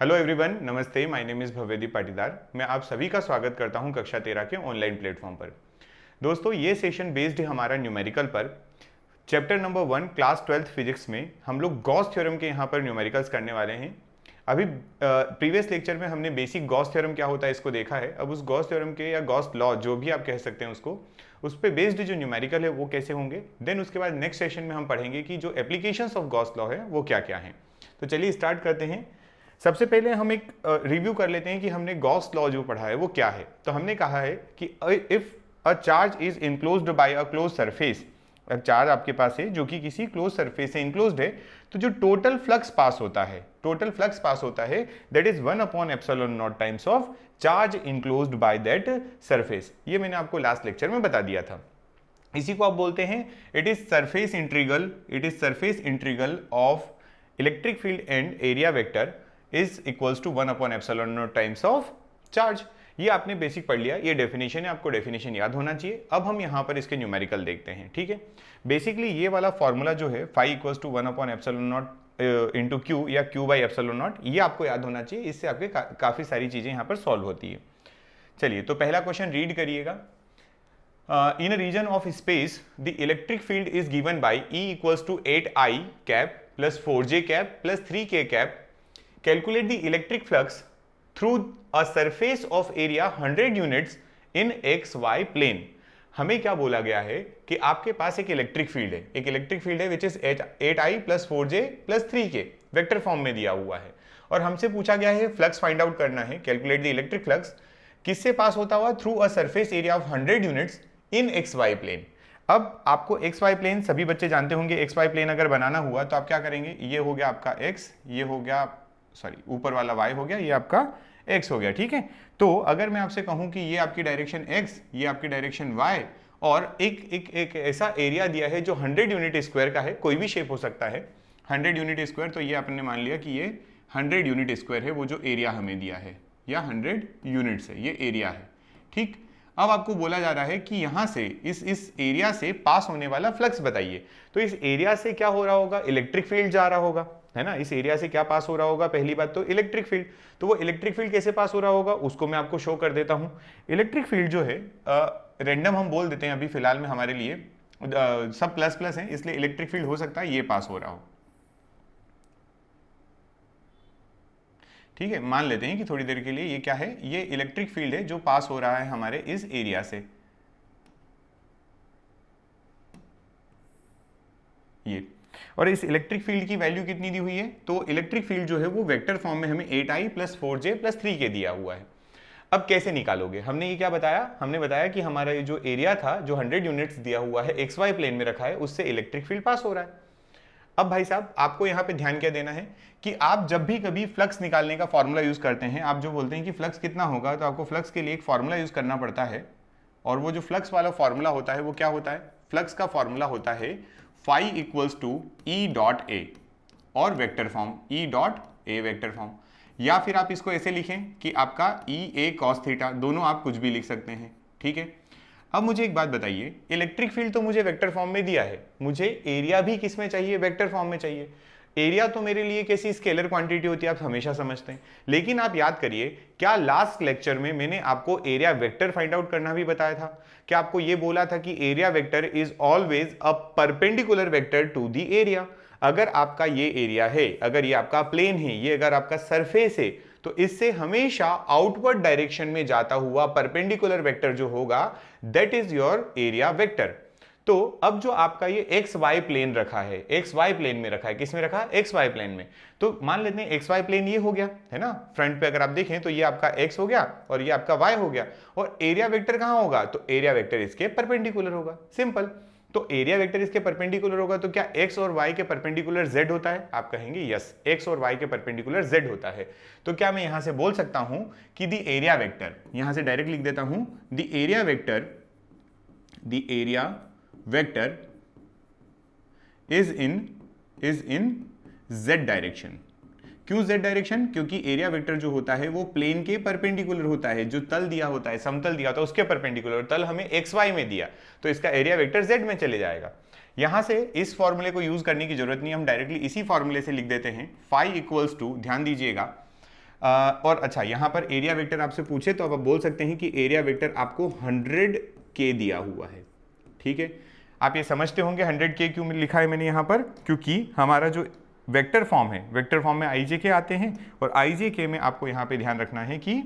Hello everyone, नमस्ते। My name is Bhavyadeep Patidar. मैं आप सभी का स्वागत करता हूं कक्षा 13 के ऑनलाइन प्लेटफॉर्म पर। दोस्तों, ये सेशन बेस्ड है हमारा न्यूमेरिकल पर। Chapter number 1 class 12th physics में हम लोग गॉस थ्योरम के यहाँ पर न्यूमेरिकल्स करने वाले हैं। अभी प्रीवियस लेक्चर में हमने बेसिक गॉस थ्योरम क्या होता है इसको देखा है। अब उस गॉस थ्योरम के या गॉस लॉ जो भी आप कह सकते हैं उसको, उस पर बेस्ड जो न्यूमेरिकल है वो कैसे होंगे। देन उसके बाद नेक्स्ट सेशन में हम पढ़ेंगे कि जो एप्लीकेशंस ऑफ गॉस लॉ है वो क्या क्या हैं। तो चलिए स्टार्ट करते हैं। सबसे पहले हम एक रिव्यू कर लेते हैं कि हमने गॉस लॉ जो पढ़ा है वो क्या है। तो हमने कहा है कि if a charge is enclosed bye a close surface, अब चार्ज आपके पास है जो कि किसी क्लोज सरफेस से इनक्लोज्ड है, तो जो टोटल फ्लक्स पास होता है that is 1/ε0 times of charge enclosed by that surface. ये मैंने आपको लास्ट लेक्चर में बता दिया था। इसी को आप बोलते हैं it is surface integral of electric field and area vector is equals to 1/ε0 times of charge. ये आपने बेसिक पढ़ लिया, ये डेफिनेशन है, आपको डेफिनेशन याद होना चाहिए। अब हम यहाँ पर इसके न्यूमेरिकल देखते हैं, ठीक है। बेसिकली ये वाला फॉर्मूला जो है phi equals to 1/ε0 into Q या q/ε0, ये आपको याद होना चाहिए। इससे आपके काफ़ी सारी चीज़ें यहाँ पर सॉल्व होती है। चलिए, तो पहला क्वेश्चन रीड करिएगा। In a region of space, the electric field is given by E equals to 8I cap plus 4J cap plus 3K cap. Calculate the electric flux through a surface of area 100 units in XY plane. हमें क्या बोला गया है कि आपके पास एक electric field है which is 8I plus 4J plus 3K vector form में दिया हुआ है, और हमसे पूछा गया है फ्लक्स फाइंड आउट करना है। कैलकुलेट द इलेक्ट्रिक फ्लक्स किससे पास होता हुआ? Through a surface area of 100 units in XY plane. अब आपको XY प्लेन सभी बच्चे जानते होंगे। XY प्लेन अगर बनाना हुआ तो आप क्या करेंगे, ये हो गया आपका X, ये हो गया ऊपर वाला Y हो गया, ये आपका X हो गया, ठीक है। तो अगर मैं आपसे कहूं कि ये आपकी डायरेक्शन X, ये आपकी डायरेक्शन Y, और एक ऐसा एरिया दिया है जो 100 यूनिट स्क्वायर का है, कोई भी शेप हो सकता है 100 यूनिट स्क्वायर, तो ये आपने मान लिया कि ये 100 यूनिट स्क्वायर है वो जो एरिया हमें दिया है, या 100 यूनिट्स है, ये एरिया है, ठीक। अब आपको बोला जा रहा है कि यहां से इस एरिया से पास होने वाला फ्लक्स बताइए। तो इस एरिया से क्या हो रहा होगा? इलेक्ट्रिक फील्ड जा रहा होगा, है ना। इस एरिया से क्या पास हो रहा होगा? पहली बात तो इलेक्ट्रिक फील्ड। तो वो इलेक्ट्रिक फील्ड कैसे पास हो रहा होगा उसको मैं आपको शो कर देता हूं। इलेक्ट्रिक फील्ड जो है रैंडम हम बोल देते हैं अभी फिलहाल में, हमारे लिए सब प्लस प्लस है, इसलिए इलेक्ट्रिक फील्ड हो सकता है ये पास हो रहा हो, ठीक है। मान लेते हैं कि थोड़ी देर के लिए ये क्या है, ये इलेक्ट्रिक फील्ड है जो पास हो रहा है हमारे इस एरिया से, ये। और इस इलेक्ट्रिक फील्ड की वैल्यू कितनी दी हुई है? तो इलेक्ट्रिक फील्ड जो है वो वेक्टर फॉर्म में हमें 8I plus 4J plus 3K दिया हुआ है। अब कैसे निकालोगे? हमने ये क्या बताया? हमने बताया कि हमारा ये जो एरिया था, जो 100 यूनिट्स दिया हुआ है, XY प्लेन में रखा है, उससे इलेक्ट्रिक फील्ड पास हो रहा है। अब भाई साहब, आपको यहाँ पे ध्यान क्या देना है कि आप जब भी कभी फ्लक्स निकालने का फॉर्मूला यूज करते हैं, आप जो बोलते हैं कि फ्लक्स कितना होगा, तो आपको फ्लक्स के लिए एक फॉर्मूला यूज करना पड़ता है। और वो जो फ्लक्स वाला फॉर्मूला होता है वो क्या होता है? फ्लक्स का फॉर्मूला होता है phi equals to E dot A, और vector form E dot A vector form, या फिर आप इसको ऐसे लिखें कि आपका EA cos थीटा, दोनों आप कुछ भी लिख सकते हैं, ठीक है। अब मुझे एक बात बताइए, इलेक्ट्रिक फील्ड तो मुझे वेक्टर फॉर्म में दिया है, मुझे एरिया भी किस में चाहिए? वेक्टर फॉर्म में चाहिए। एरिया तो मेरे लिए कैसी स्केलर क्वांटिटी होती है, आप हमेशा समझते हैं। लेकिन आप याद करिए, क्या लास्ट लेक्चर में मैंने आपको एरिया वेक्टर फाइंड आउट करना भी बताया था? क्या आपको यह बोला था कि area vector is always a perpendicular vector to the area. अगर आपका ये एरिया है, अगर ये आपका प्लेन है, ये अगर आपका सरफेस है, तो इससे हमेशा आउटवर्ड डायरेक्शन में जाता हुआ परपेंडिकुलर वेक्टर जो होगा, that is your area vector. तो अब जो आपका ये XY प्लेन रखा है, XY प्लेन में रखा है, किस में रखा है? XY प्लेन में। तो मान लेते हैं XY प्लेन ये हो गया, है ना। फ्रंट पे अगर आप देखें तो ये आपका X हो गया और ये आपका Y हो गया, और एरिया वेक्टर कहां होगा? तो एरिया वेक्टर इसके परपेंडिकुलर होगा, सिंपल। तो एरिया वेक्टर इसके परपेंडिकुलर होगा, तो क्या X और Y के परपेंडिकुलर Z होता है? आप कहेंगे यस, X और Y के परपेंडिकुलर Z होता है। तो क्या मैं यहां से बोल सकता हूं कि द एरिया वेक्टर, यहां से डायरेक्ट लिख देता हूं, the area vector is in Z direction. क्यों Z डायरेक्शन? क्योंकि एरिया वेक्टर जो होता है वो प्लेन के परपेंडिकुलर होता है, जो तल दिया होता है, समतल दिया होता है उसके परपेंडिकुलर। तल हमें XY में दिया, तो इसका एरिया वेक्टर Z में चले जाएगा। यहां से इस फॉर्मूले को यूज करने की जरूरत नहीं, हम डायरेक्टली इसी फॉर्मूले से लिख देते हैं। फाई इक्वल्स टू, ध्यान दीजिएगा, और अच्छा यहाँ पर एरिया वेक्टर आपसे पूछे तो आप बोल सकते हैं कि एरिया वेक्टर आपको 100K दिया हुआ है। ठीक है, आप ये समझते होंगे 100K क्यों लिखा है मैंने यहाँ पर, क्योंकि हमारा जो वेक्टर फॉर्म है, वेक्टर फॉर्म में IJK आते हैं और IJK में आपको यहाँ पे ध्यान रखना है कि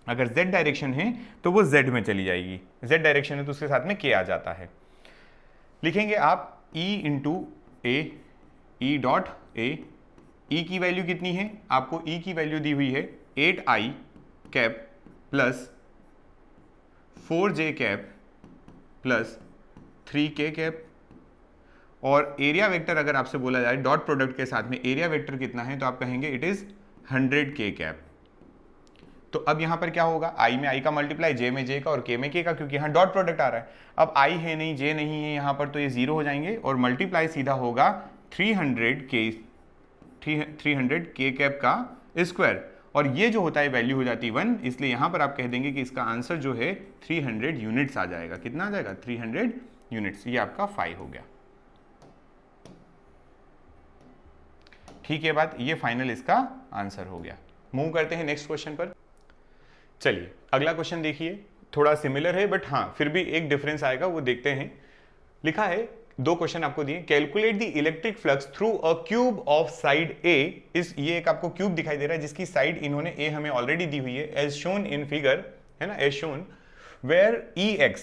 अगर Z डायरेक्शन है तो वो Z में चली जाएगी, Z डायरेक्शन है तो उसके साथ में K आ जाता है। लिखेंगे आप E into A, E dot A, E की वैल्यू कितनी है, आपको E की वैल्यू दी हुई है 8I cap plus 4J cap plus 3K cap, और एरिया वेक्टर अगर आपसे बोला जाए डॉट प्रोडक्ट के साथ में एरिया वेक्टर कितना है तो आप कहेंगे इट इज 100K कैप। तो अब यहां पर क्या होगा, I में I का मल्टीप्लाई, J में J का और K में K का, क्योंकि यहां डॉट प्रोडक्ट आ रहा है। अब I है नहीं, J नहीं है यहां पर, तो ये 0 हो जाएंगे और मल्टीप्लाई सीधा होगा 300K कैप का स्क्वायर, और ये जो होता है वैल्यू हो जाती है 1, इसलिए यहां पर आप कह देंगे कि इसका आंसर जो है 300 यूनिट्स आ जाएगा। कितना आ जाएगा, 300 यूनिट्स। ये आपका 5 हो गया। ठीक है बात, ये फाइनल इसका आंसर हो गया। मूव करते हैं नेक्स्ट क्वेश्चन पर। चलिए अगला क्वेश्चन देखिए, थोड़ा सिमिलर है बट हाँ फिर भी एक डिफरेंस आएगा, वो देखते हैं। लिखा है, दो क्वेश्चन आपको दिए, calculate the electric flux through a cube of side A. ये एक आपको क्यूब दिखाई दे रहा है जिसकी साइड इन्होंने ए हमें ऑलरेडी दी हुई है एज शोन इन फिगर, है ना, as shown, where Ex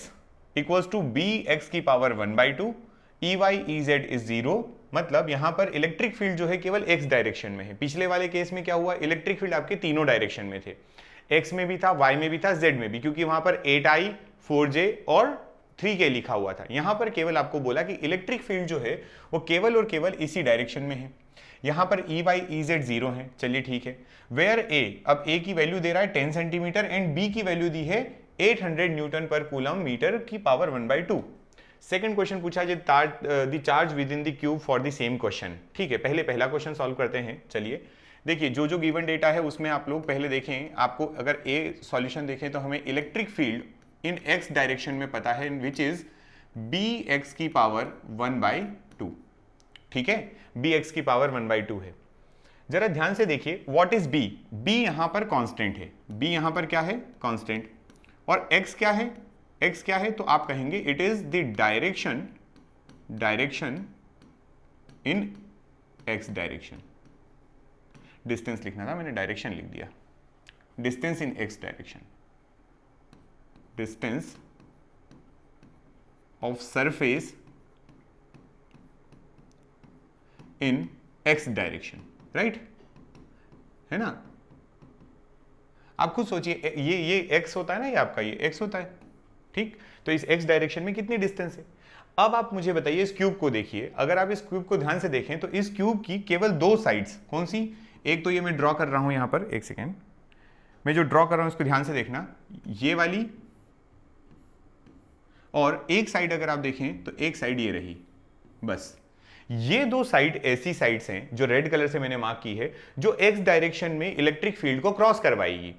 equals to Bx की पावर 1/2, Ey Ez इज 0। मतलब यहां पर इलेक्ट्रिक फील्ड जो है केवल x डायरेक्शन में है। पिछले वाले केस में क्या हुआ, इलेक्ट्रिक फील्ड आपके तीनों डायरेक्शन में थे, x में भी था, y में भी था, z में भी, क्योंकि वहां पर 8I 4J और 3K लिखा हुआ था। यहां पर केवल आपको बोला कि इलेक्ट्रिक फील्ड जो है वो केवल और केवल इसी डायरेक्शन में है। यहां पर Ey Ez 0 है, चलिए ठीक है। वेयर a, अब a की वैल्यू दे रहा है 10 सेंटीमीटर एंड b की वैल्यू दी है 800 न्यूटन पर कूलम मीटर की पावर 1/2। सेकंड क्वेश्चन पूछा है the charge with in the cube for the same question. ठीक है, पहले पहला क्वेश्चन सॉल्व करते हैं। चलिए देखिए, जो गिवन डेटा है उसमें आप लोग पहले देखें, आपको अगर ए सॉल्यूशन देखें तो हमें इलेक्ट्रिक फील्ड इन x डायरेक्शन में पता है, विच इज Bx की पावर 1/2। ठीक है, Bx की पावर 1/2 है। जरा ध्यान से देखिए, व्हाट इज B? B यहां पर कांस्टेंट है, B यहां पर क्या है, कांस्टेंट, और x क्या है, x क्या है, तो आप कहेंगे it is the direction in x direction. Distance लिखना था, मैंने डायरेक्शन लिख दिया। Distance in x direction, distance of surface in x direction, right, है ना। आप खुद सोचिए, ये x होता है ना, ये आपका ये x होता है, ठीक। तो इस x डायरेक्शन में कितनी डिस्टेंस है। अब आप मुझे बताइए, इस क्यूब को देखिए, अगर आप इस क्यूब को ध्यान से देखें तो इस क्यूब की केवल दो साइड्स, कौन सी, एक तो ये मैं ड्रॉ कर रहा हूं यहां पर, एक सेकेंड, मैं जो ड्रॉ कर रहा हूं इसको ध्यान से देखना, ये वाली, और एक साइड अगर आप देखें तो एक साइड ये रही, बस। ये दो साइड ऐसी साइड्स हैं जो रेड कलर से मैंने मार्क की है, जो x डायरेक्शन में इलेक्ट्रिक फील्ड को क्रॉस करवाएगी,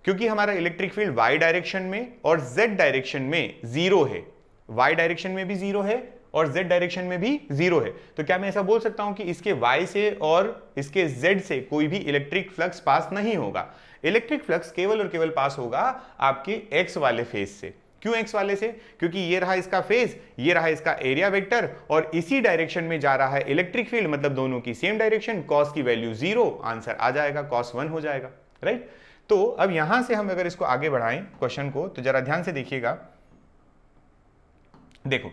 क्योंकि हमारा इलेक्ट्रिक फील्ड y डायरेक्शन में और z डायरेक्शन में 0 है, y डायरेक्शन में भी 0 है और z डायरेक्शन में भी 0 है। तो क्या मैं ऐसा बोल सकता हूं कि इसके y से और इसके z से कोई भी इलेक्ट्रिक फ्लक्स पास नहीं होगा। इलेक्ट्रिक फ्लक्स केवल और केवल पास होगा आपके x वाले फेज से। क्यों x वाले से, क्योंकि ये रहा इसका फेज, ये रहा इसका एरिया वेक्टर, और इसी डायरेक्शन में जा रहा है इलेक्ट्रिक फील्ड, मतलब दोनों की सेम डायरेक्शन। cos की वैल्यू 0, आंसर आ जाएगा, cos 1 हो जाएगा, राइट। तो अब यहां से हम अगर इसको आगे बढ़ाएं क्वेश्चन को, तो जरा ध्यान से देखिएगा। देखो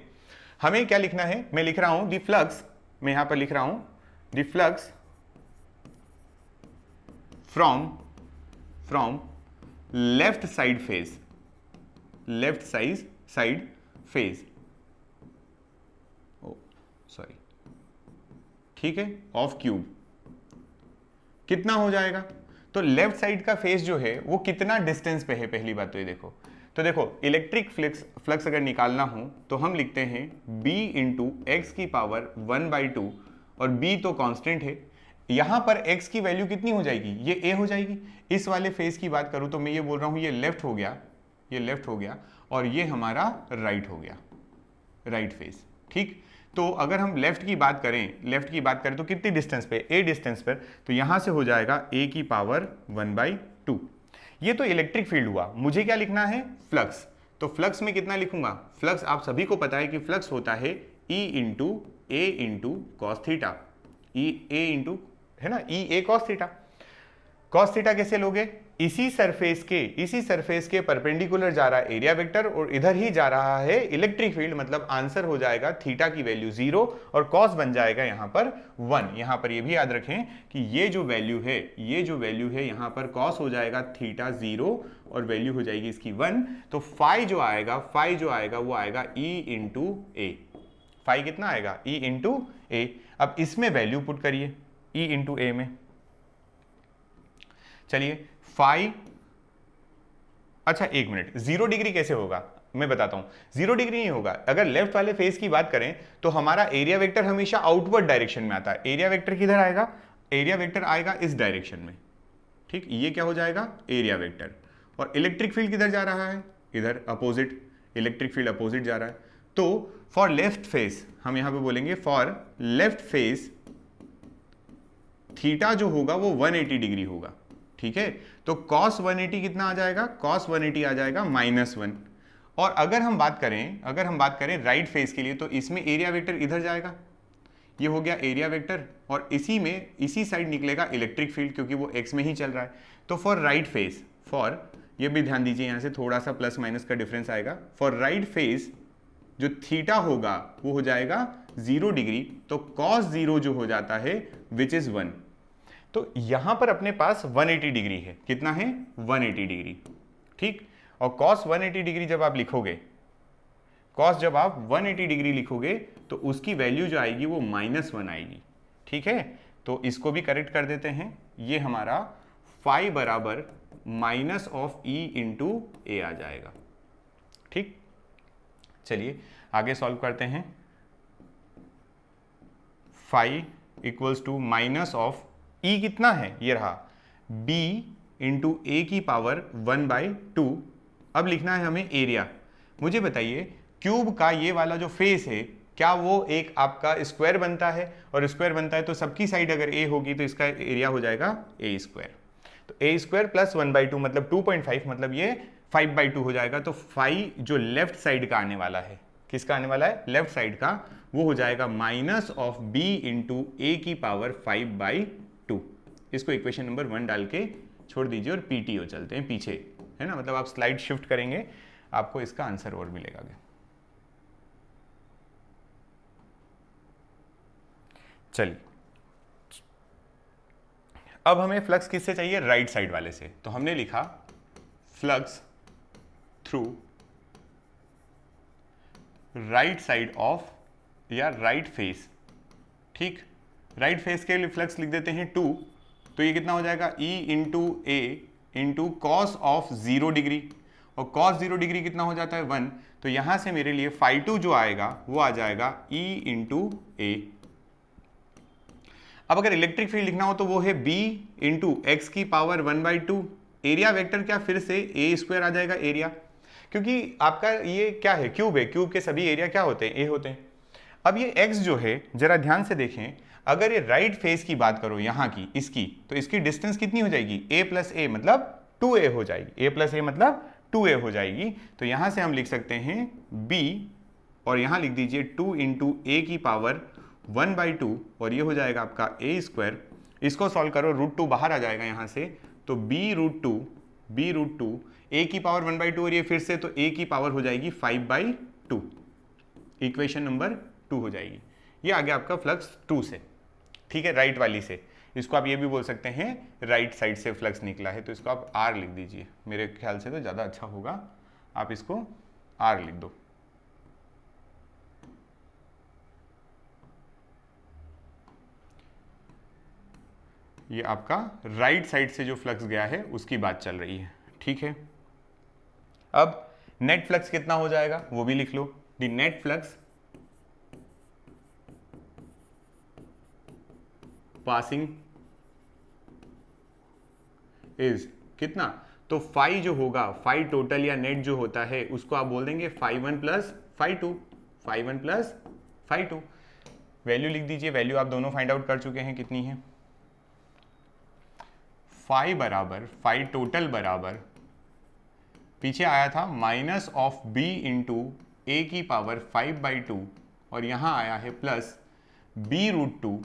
हमें क्या लिखना है, मैं लिख रहा हूं द फ्लक्स, मैं यहां पर लिख रहा हूं the flux from left side face, left side face, oh sorry, ठीक है, ऑफ क्यूब कितना हो जाएगा। तो लेफ्ट साइड का फेस जो है वो कितना डिस्टेंस पे है, पहली बात तो ये देखो। तो देखो इलेक्ट्रिक फ्लक्स अगर निकालना हो तो हम लिखते हैं B इंटू एक्स की पावर 1/2, और B तो कांस्टेंट है। यहां पर x की वैल्यू कितनी हो जाएगी, ये a हो जाएगी। इस वाले फेस की बात करूं तो मैं ये बोल रहा हूं ये लेफ्ट हो गया, ये लेफ्ट हो गया, और ये हमारा राइट हो गया, राइट फेस, ठीक। तो अगर हम लेफ्ट की बात करें तो कितनी डिस्टेंस पे, a डिस्टेंस पर, तो यहां से हो जाएगा a की पावर 1/2। ये तो इलेक्ट्रिक फील्ड हुआ। मुझे क्या लिखना है, फ्लक्स। तो फ्लक्स में कितना लिखूंगा, फ्लक्स आप सभी को पता है कि फ्लक्स होता है E into A into cos theta, E A into, है ना, ई ए कॉस थीटा। कॉस थीटा कैसे लोगे, इसी सरफेस के परपेंडिकुलर जा रहा है एरिया वेक्टर और इधर ही जा रहा है इलेक्ट्रिक फील्ड, मतलब आंसर हो जाएगा थीटा की वैल्यू 0 और कॉस बन जाएगा यहां पर 1। यहां पर ये भी याद रखें कि ये जो वैल्यू है यहां पर कॉस हो जाएगा थीटा 0 और वैल्यू हो जाएगी इसकी 1। तो फाई जो आएगा वो आएगा E इंटू ए। फाई कितना आएगा, E इंटू ए। अब इसमें वैल्यू पुट करिए E इंटू ए में। चलिए फाई, अच्छा एक मिनट, 0 डिग्री कैसे होगा मैं बताता हूं। 0 डिग्री नहीं होगा। अगर लेफ्ट वाले फेस की बात करें तो हमारा एरिया वेक्टर हमेशा आउटवर्ड डायरेक्शन में आता है। एरिया वेक्टर किधर आएगा, एरिया वेक्टर आएगा इस डायरेक्शन में, ठीक। ये क्या हो जाएगा, एरिया वेक्टर। और इलेक्ट्रिक फील्ड किधर जा रहा है, इधर अपोजिट, इलेक्ट्रिक फील्ड अपोजिट जा रहा है। तो फॉर लेफ्ट फेस हम यहां पे बोलेंगे फॉर लेफ्ट फेस थीटा जो होगा वो 180 डिग्री होगा, ठीक है। तो cos 180 कितना आ जाएगा, cos 180 आ जाएगा -1। और अगर हम बात करें राइट फेस के लिए तो इसमें एरिया वेक्टर इधर जाएगा, ये हो गया एरिया वेक्टर, और इसी साइड निकलेगा इलेक्ट्रिक फील्ड क्योंकि वो x में ही चल रहा है। तो फॉर राइट फेस, ये भी ध्यान दीजिए, यहां से थोड़ा सा प्लस माइनस का डिफरेंस आएगा। फॉर राइट फेस जो थीटा होगा वो हो जाएगा 0 डिग्री, तो cos 0 जो हो जाता है विच इज 1। तो यहां पर अपने पास 180 डिग्री है, कितना है 180 डिग्री, ठीक। और cos 180 डिग्री जब आप लिखोगे, जब आप 180 डिग्री लिखोगे तो उसकी वैल्यू जो आएगी वो -1 आएगी, ठीक है। तो इसको भी करेक्ट कर देते हैं, ये हमारा फाई बराबर minus of E into A आ जाएगा, ठीक। चलिए आगे सॉल्व करते हैं। Phi equals to minus of E कितना है, ये रहा B इंटू ए की पावर 1/2। अब लिखना है हमें एरिया। मुझे बताइए क्यूब का ये वाला जो फेस है क्या वो एक आपका स्क्वायर बनता है, और स्क्वायर बनता है तो सबकी साइड अगर a होगी तो इसका एरिया हो जाएगा a²। तो a² प्लस 1/2 मतलब 2.5, मतलब ये 5/2 हो जाएगा। तो फाई जो लेफ्ट साइड का आने वाला है, किसका आने वाला है, लेफ्ट साइड का, वो हो जाएगा माइनस ऑफ b इंटू ए की पावर 5/2। इसको इक्वेशन नंबर 1 डाल के छोड़ दीजिए और PTO चलते हैं पीछे, है ना, मतलब आप स्लाइड शिफ्ट करेंगे आपको इसका आंसर और मिलेगा। चलिए अब हमें फ्लक्स किससे चाहिए, राइट साइड वाले से। तो हमने लिखा flux through right side of या राइट फेस, ठीक। राइट फेस के लिए फ्लक्स लिख देते हैं 2। तो ये कितना हो जाएगा, E into A into cos of 0 degree, और cos 0 डिग्री कितना हो जाता है 1। तो यहां से मेरे लिए φ2 जो आएगा वो आ जाएगा E इंटू ए। अब अगर इलेक्ट्रिक फील्ड लिखना हो तो वो है B इंटू एक्स की पावर 1/2। एरिया वेक्टर क्या, फिर से a² आ जाएगा एरिया, क्योंकि आपका ये क्या है, क्यूब है, क्यूब के सभी एरिया क्या होते हैं, a होते हैं। अब ये x जो है जरा ध्यान से देखें, अगर ये राइट फेस की बात करो यहाँ की, इसकी, तो इसकी डिस्टेंस कितनी हो जाएगी, a प्लस ए मतलब 2a हो जाएगी, a प्लस ए मतलब 2a हो जाएगी। तो यहां से हम लिख सकते हैं b, और यहां लिख दीजिए 2 इंटू ए की पावर 1/2, और ये हो जाएगा आपका a²। इसको सॉल्व करो, √2 बाहर आ जाएगा यहां से, तो b√2 a की पावर 1/2, और ये फिर से तो a की पावर हो जाएगी 5/2, इक्वेशन नंबर 2 हो जाएगी। ये आ गया आपका फ्लक्स 2 से, ठीक है, राइट वाली से। इसको आप ये भी बोल सकते हैं राइट साइड से फ्लक्स निकला है, तो इसको आप R लिख दीजिए, मेरे ख्याल से तो ज़्यादा अच्छा होगा, आप इसको R लिख दो। ये आपका राइट साइड से जो फ्लक्स गया है उसकी बात चल रही है, ठीक है। अब नेट फ्लक्स कितना हो जाएगा वो भी लिख लो। The net flux passing is कितना, तो फाई जो होगा, फाई टोटल या नेट जो होता है उसको आप बोल देंगे φ1 प्लस φ2, φ1 प्लस φ2। वैल्यू लिख दीजिए, वैल्यू आप दोनों फाइंड आउट कर चुके हैं, कितनी है, फाई टोटल बराबर पीछे आया था माइनस ऑफ बी इंटू ए की पावर 5/2 और यहाँ आया है प्लस b√2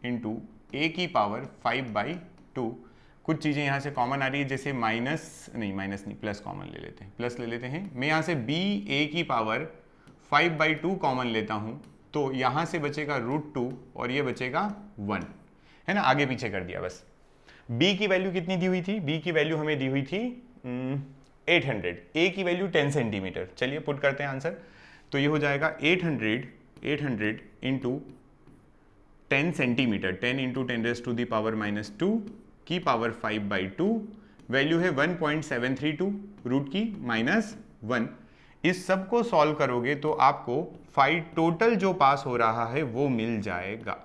इंटू ए की पावर 5/2। कुछ चीज़ें यहाँ से कॉमन आ रही है, जैसे माइनस नहीं प्लस कॉमन ले लेते हैं, प्लस ले लेते हैं। मैं यहाँ से b a की पावर 5/2 कॉमन लेता हूँ, तो यहाँ से बचेगा √2 और ये बचेगा 1, है ना, आगे पीछे कर दिया बस। b की वैल्यू कितनी दी हुई थी, b की वैल्यू हमें दी हुई थी 800, a की वैल्यू 10 सेंटीमीटर। चलिए पुट करते हैं आंसर, तो ये हो जाएगा 800 इंटू 10 सेंटीमीटर, 10 इंटू 10⁻⁻² की पावर 5/2, वैल्यू है 1.732 रूट की -1। इस सब को सॉल्व करोगे तो आपको फाई टोटल जो पास हो रहा है वो मिल जाएगा।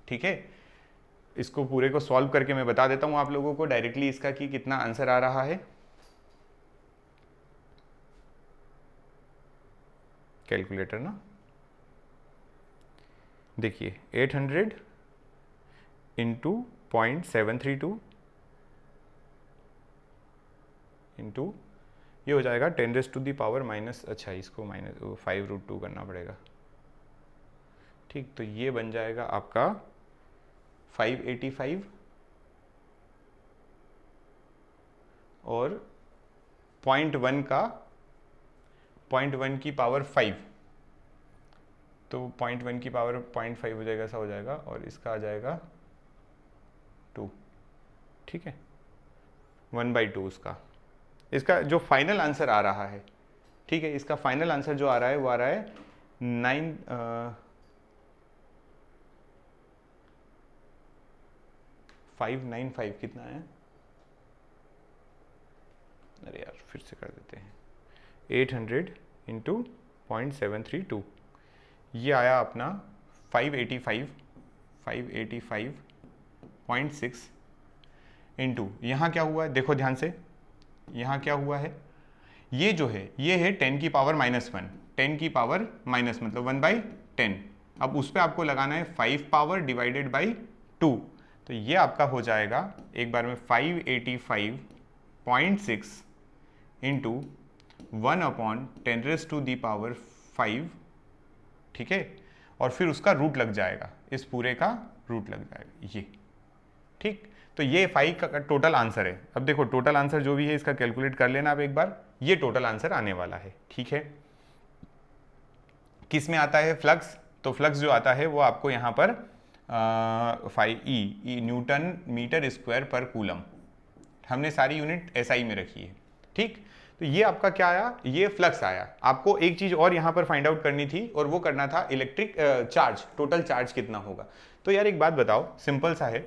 ठीक है, इसको पूरे को सॉल्व करके मैं बता देता हूं आप लोगों को डायरेक्टली इसका कि कितना आंसर आ रहा है। कैलकुलेटर ना, देखिए 800 इंटू 0.732 इंटू ये हो जाएगा 10⁻⁻, अच्छा इसको -5√2 करना पड़ेगा। ठीक, तो ये बन जाएगा आपका 585 और 0.1 की पावर 5, तो 0.1 की पावर 0.5 हो जाएगा, ऐसा हो जाएगा, और इसका आ जाएगा 2। ठीक है, 1/2 इसका जो फाइनल आंसर आ रहा है। ठीक है, इसका फाइनल आंसर जो आ रहा है वो आ रहा है 595, कितना है, अरे यार फिर से कर देते हैं, 800 इंटू 0.732, ये आया अपना 585.6 इंटू यहाँ क्या हुआ है, देखो ध्यान से, यहाँ क्या हुआ है, ये जो है ये है 10 की पावर -1, 10 की पावर माइनस मतलब 1/10। अब उस पर आपको लगाना है 5 पावर डिवाइडेड बाई 2, तो ये आपका हो जाएगा एक बार में 585.6 इंटू 1/10⁻⁵। ठीक है, और फिर उसका रूट लग जाएगा, इस पूरे का रूट लग जाएगा ये। ठीक, तो ये 5 का टोटल आंसर है। अब देखो टोटल आंसर जो भी है इसका कैलकुलेट कर लेना आप एक बार, ये टोटल आंसर आने वाला है। ठीक है, किस में आता है, फ्लक्स, तो फ्लक्स जो आता है वो आपको यहाँ पर 5 न्यूटन मीटर स्क्वायर पर कूलम, हमने सारी यूनिट SI में रखी है। ठीक, तो ये आपका क्या आया, ये फ्लक्स आया। आपको एक चीज और यहाँ पर फाइंड आउट करनी थी, और वो करना था इलेक्ट्रिक चार्ज, टोटल चार्ज कितना होगा। तो यार एक बात बताओ, सिंपल सा है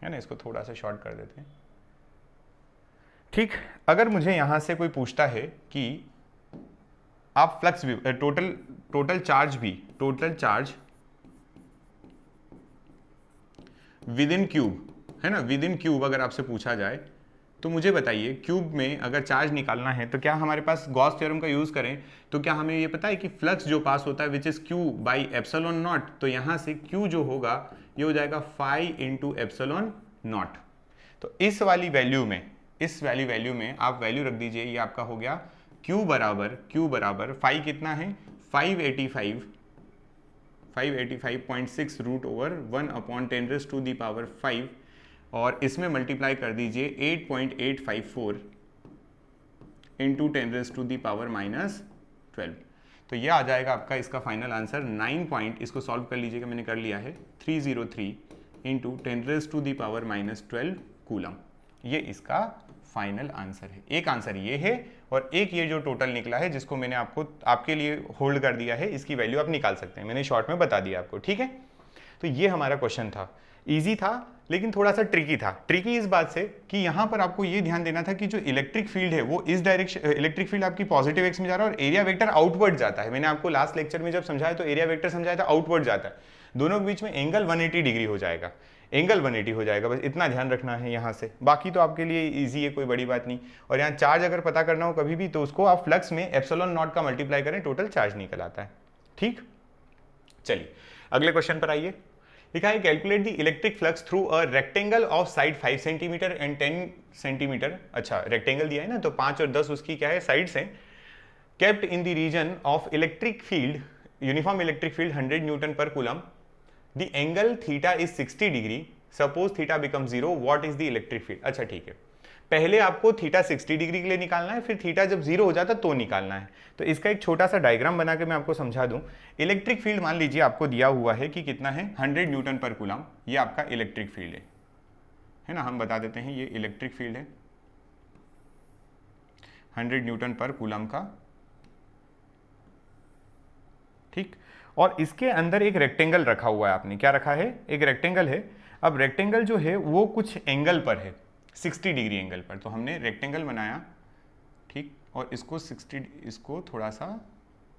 ना, इसको थोड़ा सा शॉर्ट कर देते हैं। ठीक, अगर मुझे यहां से कोई पूछता है कि आप फ्लक्स भी total charge with in cube, है ना, विद इन क्यूब अगर आपसे पूछा जाए तो मुझे बताइए क्यूब में अगर चार्ज निकालना है तो क्या हमारे पास गॉस थ्योरम का यूज करें, तो क्या हमें ये पता है कि फ्लक्स जो पास होता है which is Q by epsilon not, तो यहां से क्यू जो होगा ये हो जाएगा 5 इंटू एप्सिलॉन नॉट। तो इस वाली वैल्यू में आप वैल्यू रख दीजिए, ये आपका हो गया Q बराबर 5 कितना है, 585.6 रूट ओवर 1/10⁻⁵, और इसमें मल्टीप्लाई कर दीजिए 8.854 इंटू 10⁻⁻12, तो ये आ जाएगा आपका इसका फाइनल आंसर 9 इसको सॉल्व कर लीजिएगा, मैंने कर लिया है 303 इंटू 10⁻⁻12 कूलम। ये इसका फाइनल आंसर है। एक आंसर ये है और एक ये जो टोटल निकला है जिसको मैंने आपके लिए होल्ड कर दिया है, इसकी वैल्यू आप निकाल सकते हैं, मैंने शॉर्ट में बता दिया आपको। ठीक है, तो ये हमारा क्वेश्चन था, इजी था लेकिन थोड़ा सा ट्रिकी था। ट्रिकी इस बात से कि यहाँ पर आपको ये ध्यान देना था कि जो इलेक्ट्रिक फील्ड है वो इस डायरेक्शन, इलेक्ट्रिक फील्ड आपकी पॉजिटिव एक्स में जा रहा है और एरिया वेक्टर आउटवर्ड जाता है। मैंने आपको लास्ट लेक्चर में जब समझाया तो एरिया वेक्टर समझाया था आउटवर्ड जाता है, दोनों के बीच में एंगल 180 डिग्री हो जाएगा, एंगल 180 हो जाएगा, बस इतना ध्यान रखना है यहाँ से, बाकी तो आपके लिए इजी है, कोई बड़ी बात नहीं। और यहाँ चार्ज अगर पता करना हो कभी भी तो उसको आप फ्लक्स में एप्सिलॉन नॉट का मल्टीप्लाई करें, टोटल चार्ज निकल आता है। ठीक, चलिए अगले क्वेश्चन पर आइए। लिखा है calculate the electric flux through a rectangle of side 5 centimetre and 10 centimetre. अच्छा, रेक्टेंगल दिया है ना, तो 5 और 10 उसकी क्या है, साइड्स हैं। Kept in the region of electric field, uniform electric field 100 newton per coulomb, the angle theta is 60 degree, suppose theta become 0, what is the electric field. अच्छा ठीक है, पहले आपको थीटा 60 डिग्री के लिए निकालना है, फिर थीटा जब 0 हो जाता तो निकालना है। तो इसका एक छोटा सा डायग्राम बना के मैं आपको समझा दूं। इलेक्ट्रिक फील्ड मान लीजिए आपको दिया हुआ है कि कितना है, 100 न्यूटन पर कूलम, ये आपका इलेक्ट्रिक फील्ड है ना, हम बता देते हैं ये इलेक्ट्रिक फील्ड है 100 न्यूटन पर कूलम का, ठीक। और इसके अंदर एक रेक्टेंगल रखा हुआ है आपने, क्या रखा है, एक रेक्टेंगल है। अब रेक्टेंगल जो है वो कुछ एंगल पर है, 60 डिग्री एंगल पर, तो हमने रेक्टेंगल बनाया, ठीक, और इसको थोड़ा सा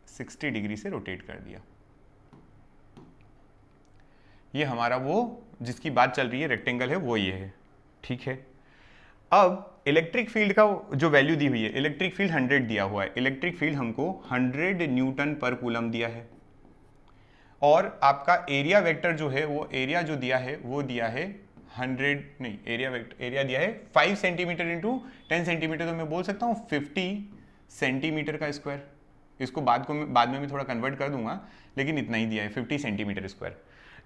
60 डिग्री से रोटेट कर दिया। ये हमारा वो जिसकी बात चल रही है रेक्टेंगल है वो ये है, ठीक है। अब इलेक्ट्रिक फील्ड का जो वैल्यू दी हुई है, इलेक्ट्रिक फील्ड 100 दिया हुआ है, इलेक्ट्रिक फील्ड हमको 100 न्यूटन पर कूलम दिया है, और आपका एरिया वेक्टर जो है, वो एरिया जो दिया है वो दिया है 100 नहीं, एरिया दिया है 5 सेंटीमीटर इंटू 10 सेंटीमीटर, तो मैं बोल सकता हूँ 50 सेंटीमीटर का स्क्वायर। इसको बाद में मैं थोड़ा कन्वर्ट कर दूंगा, लेकिन इतना ही दिया है 50 सेंटीमीटर स्क्वायर।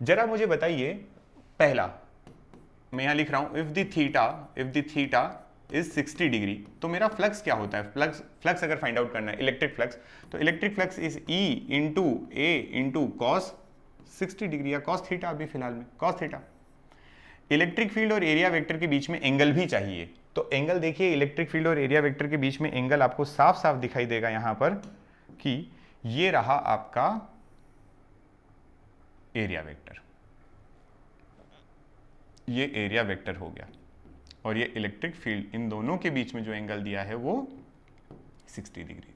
जरा मुझे बताइए, पहला मैं यहाँ लिख रहा हूँ, if the theta is 60 degree, तो मेरा फ्लक्स क्या होता है, फ्लक्स अगर फाइंड आउट करना है इलेक्ट्रिक फ्लक्स, तो electric flux is E into A into cos 60 degree, या कॉस थीटा अभी फिलहाल में कॉस थीटा। इलेक्ट्रिक फील्ड और एरिया वेक्टर के बीच में एंगल भी चाहिए, तो एंगल देखिए, इलेक्ट्रिक फील्ड और एरिया वेक्टर के बीच में एंगल आपको साफ साफ दिखाई देगा यहां पर कि ये रहा आपका एरिया वेक्टर, ये एरिया वेक्टर हो गया, और ये इलेक्ट्रिक फील्ड, इन दोनों के बीच में जो एंगल दिया है वो 60 डिग्री,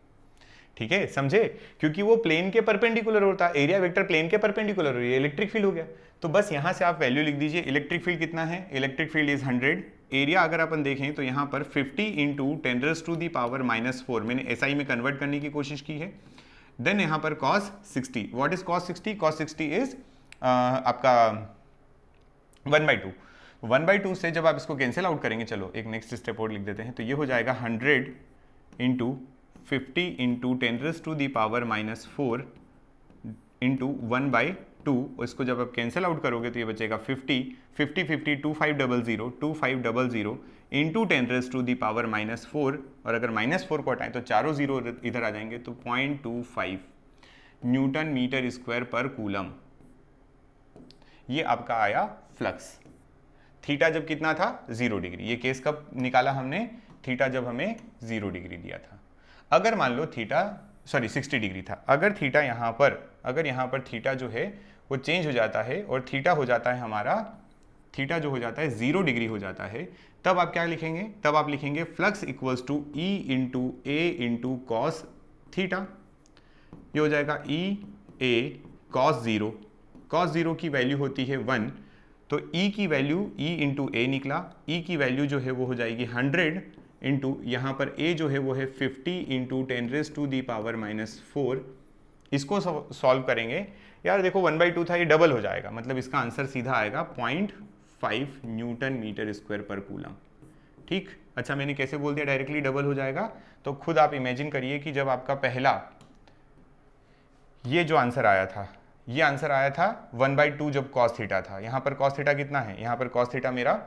ठीक है, समझे, क्योंकि वो प्लेन के परपेंडिकुलर होता है, एरिया वेक्टर प्लेन के परपेंडिकुलर, ये इलेक्ट्रिक फील्ड हो गया। तो बस यहां से आप वैल्यू लिख दीजिए, इलेक्ट्रिक फील्ड कितना है, इलेक्ट्रिक फील्ड इज 100, एरिया अगर अपन देखें तो यहां पर 50 इंटू 10⁻⁴ मैंने एसआई में कन्वर्ट करने की कोशिश की है। देन यहां पर cos 60, what is cos 60, cos 60 is आपका 1/2, 1/2 से जब आप इसको कैंसिल आउट करेंगे, चलो एक नेक्स्ट स्टेप और लिख देते हैं, तो ये हो जाएगा 100 इंटू 50 इंटू 10⁻⁴ इंटू 1/2, इसको जब आप कैंसिल आउट करोगे तो ये बचेगा 50 2500 2500 इंटू 10⁻⁴, और अगर -4 को हटाएं तो चारों जीरो इधर आ जाएंगे, तो 0.25 न्यूटन मीटर स्क्वायर पर कूलम, ये आपका आया फ्लक्स। थीटा जब कितना था, 0 डिग्री, ये केस कब निकाला हमने, थीटा जब हमें 0 डिग्री दिया था। अगर मान लो थीटा 60 डिग्री था, अगर थीटा यहाँ पर थीटा जो है वो चेंज हो जाता है और थीटा हो जाता है हमारा, थीटा जो हो जाता है 0 डिग्री हो जाता है, तब आप क्या लिखेंगे, तब आप लिखेंगे flux equals to E into A into cos theta, ये हो जाएगा ई ए कॉस 0, कॉस 0 की वैल्यू होती है 1, तो ई की वैल्यू ई इंटू ए निकला, ई की वैल्यू जो है वो हो जाएगी 100 इंटू यहाँ पर ए जो है वो है 50 इंटू 10⁻⁴, इसको सॉल्व करेंगे, यार देखो 1/2 था, ये डबल हो जाएगा, मतलब इसका आंसर सीधा आएगा 0.5 न्यूटन मीटर स्क्वायर पर कूलम, ठीक। अच्छा, मैंने कैसे बोल दिया डायरेक्टली डबल हो जाएगा, तो खुद आप इमेजिन करिए कि जब आपका पहला ये जो आंसर आया था, ये आंसर आया था 1/2 जब cos थीटा था, यहाँ पर cos थीटा कितना है, यहाँ पर cos थीटा मेरा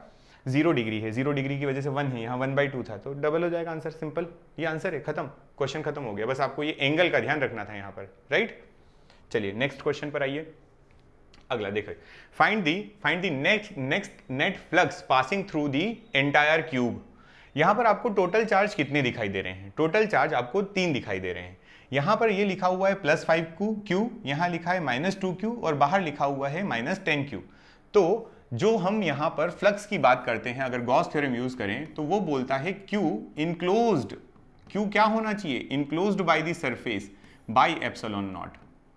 0 डिग्री है, 0 डिग्री की वजह से 1 है, यहाँ 1/2 था, तो डबल हो जाएगा आंसर, सिंपल, ये आंसर है, खत्म, क्वेश्चन खत्म हो गया। बस आपको ये एंगल का ध्यान रखना था यहाँ पर, राइट। चलिए नेक्स्ट क्वेश्चन पर आइए, अगला देखो, find the next net flux passing through the entire cube. यहाँ पर आपको टोटल चार्ज कितने दिखाई दे रहे हैं, टोटल चार्ज आपको 3 दिखाई दे रहे हैं। यहाँ पर ये लिखा हुआ है +5Q, यहाँ लिखा है -2Q, और बाहर लिखा हुआ है -10Q। तो जो हम यहाँ पर फ्लक्स की बात करते हैं, अगर गॉस थ्योरम यूज करें तो वो बोलता है Q इनक्लोज्ड, Q क्या होना चाहिए, enclosed by the surface by ε0,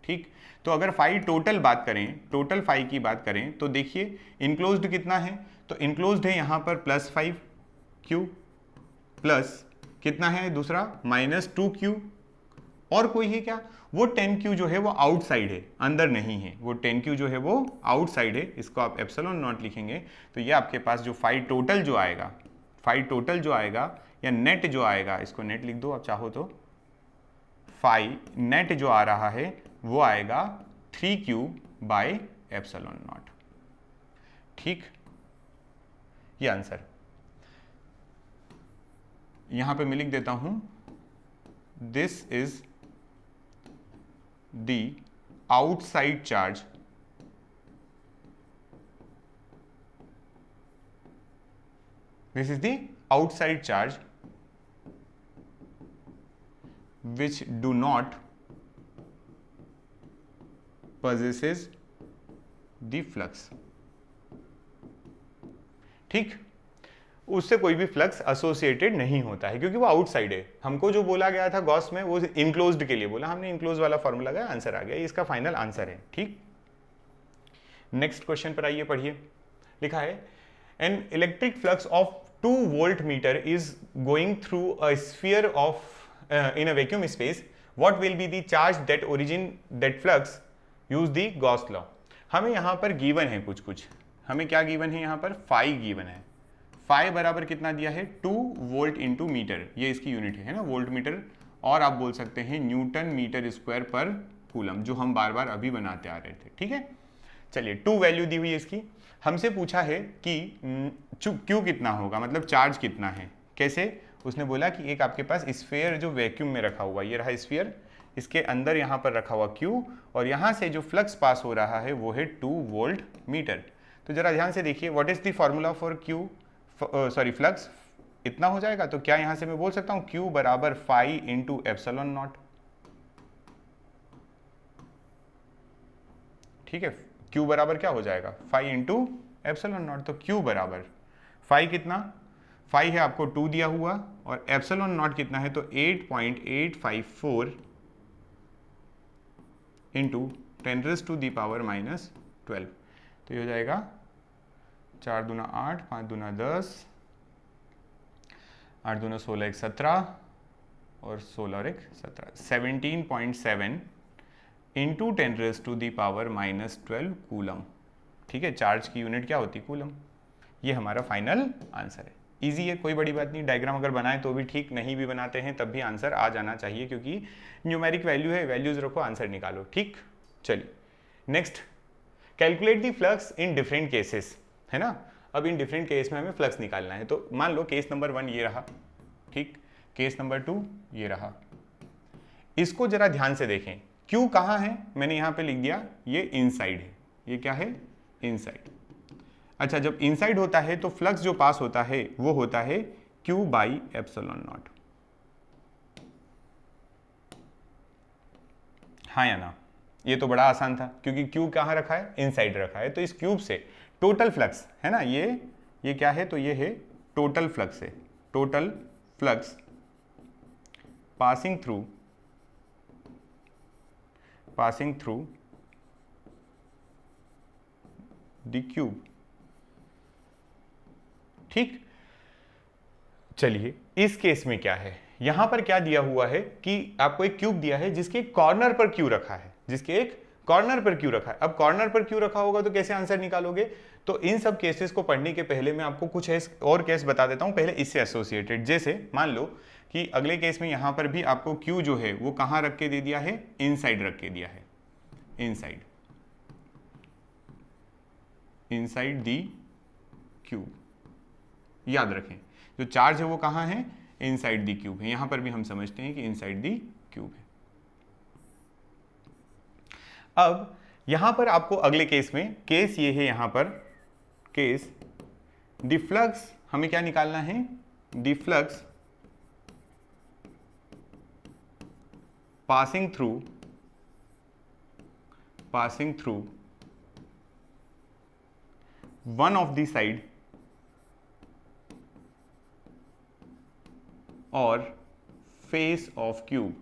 ठीक। तो अगर फाई टोटल बात करें, टोटल फाई की बात करें, तो देखिए इनक्लोज्ड कितना है, तो इनक्लोज्ड है यहाँ पर +5Q प्लस कितना है दूसरा -2Q, और कोई है क्या, वो 10Q जो है वो आउटसाइड है, अंदर नहीं है, वो 10Q जो है वो आउटसाइड है, इसको आप एप्सिलॉन नॉट लिखेंगे तो ये आपके पास जो फाई टोटल जो आएगा या नेट जो आएगा, इसको नेट लिख दो आप चाहो तो, फाई नेट जो आ रहा है वो आएगा 3Q बाय एप्सिलॉन नॉट। ठीक, ये आंसर यहां पे मैं लिख देता हूं, this is the outside charge which do not possesses the flux। ठीक, उससे कोई भी फ्लक्स एसोसिएटेड नहीं होता है क्योंकि वो आउटसाइड है। हमको जो बोला गया था गॉस में वो इनक्लोज्ड के लिए बोला, हमने इनक्लोज वाला फॉर्मूला लगाया, आंसर आ गया, ये इसका फाइनल आंसर है। ठीक, नेक्स्ट क्वेश्चन पर आइए, पढ़िए। लिखा है an electric flux of 2 volt meter is going through a sphere of in a vacuum space, what will be the charge that origin that flux, use the Gauss law। हमें यहाँ पर given है कुछ, हमें क्या गिवन है यहाँ पर, फाई गिवन है। फाई बराबर कितना दिया है, 2 वोल्ट इंटू मीटर, ये इसकी यूनिट है ना, वोल्ट मीटर, और आप बोल सकते हैं न्यूटन मीटर स्क्वायर पर कूलम, जो हम बार बार अभी बनाते आ रहे थे। ठीक है, चलिए 2 वैल्यू दी हुई है इसकी। हमसे पूछा है कि Q कितना होगा, मतलब चार्ज कितना है, कैसे, उसने बोला कि एक आपके पास स्फीयर जो वैक्यूम में रखा हुआ, ये रहा स्फीयर, इसके अंदर यहाँ पर रखा हुआ Q, और यहाँ से जो फ्लक्स पास हो रहा है वो है 2 वोल्ट मीटर। तो जरा ध्यान से देखिए, what is the formula for Q, sorry flux, इतना हो जाएगा। तो क्या यहाँ से मैं बोल सकता हूँ Q बराबर फाई इंटू एप्सिलॉन नॉट। ठीक है, Q बराबर क्या हो जाएगा, फाई इंटू एप्सिलॉन नॉट। तो Q बराबर फाई कितना, फाई है आपको 2 दिया हुआ, और एप्सिलॉन नॉट कितना है, तो 8.854 इंटू 10⁻⁻12। तो ये हो जाएगा 4 दूना 8, 5 दूना 10, 8 दूना 16, 1 17, और 16 और 1 17, 17.7 इंटू 10⁻⁻12 कूलम। ठीक है, चार्ज की यूनिट क्या होती, कूलम। ये हमारा फाइनल आंसर है। इजी है, कोई बड़ी बात नहीं, डायग्राम अगर बनाए तो भी ठीक, नहीं भी बनाते हैं तब भी आंसर आ जाना चाहिए, क्योंकि न्यूमेरिक वैल्यू है, वैल्यूज रखो, आंसर निकालो। ठीक, चलिए next, calculate the flux in different cases, है ना। अब इन डिफरेंट केस में हमें फ्लक्स निकालना है। तो मान लो केस नंबर 1 ये रहा, ठीक, केस नंबर 2 ये रहा। इसको जरा ध्यान से देखें, Q कहाँ है, मैंने यहाँ पे लिख दिया, ये इनसाइड है, ये क्या है, इनसाइड। अच्छा, जब इनसाइड होता है तो फ्लक्स जो पास होता है वो होता है Q बाई एप्सिलॉन नॉट। हाँ या ना, ये तो बड़ा आसान था क्योंकि Q कहाँ रखा है, इनसाइड रखा है। तो इस क्यूब से टोटल फ्लक्स है ना, ये क्या है, तो ये है टोटल फ्लक्स है, total flux passing through the cube. ठीक, चलिए इस केस में क्या है, यहां पर क्या दिया हुआ है कि आपको एक क्यूब दिया है जिसके कॉर्नर पर क्यू रखा है, जिसके एक कॉर्नर पर क्यू रखा है। अब कॉर्नर पर क्यू रखा होगा तो कैसे आंसर निकालोगे। तो इन सब केसेस को पढ़ने के पहले मैं आपको कुछ और केस बता देता हूं, पहले इससे एसोसिएटेड। जैसे मान लो कि अगले केस में यहां पर भी आपको क्यू जो है वो कहां रख के दे दिया है, इनसाइड रख के दिया है, इनसाइड दी क्यूब। याद रखें, जो चार्ज है वो कहां है, इनसाइड दी क्यूब है। यहां पर भी हम समझते हैं कि इनसाइड दी क्यूब है। अब यहां पर आपको अगले केस में, केस ये है यहां पर, केस द फ्लक्स, हमें क्या निकालना है, the flux passing through one of the side और फेस ऑफ क्यूब,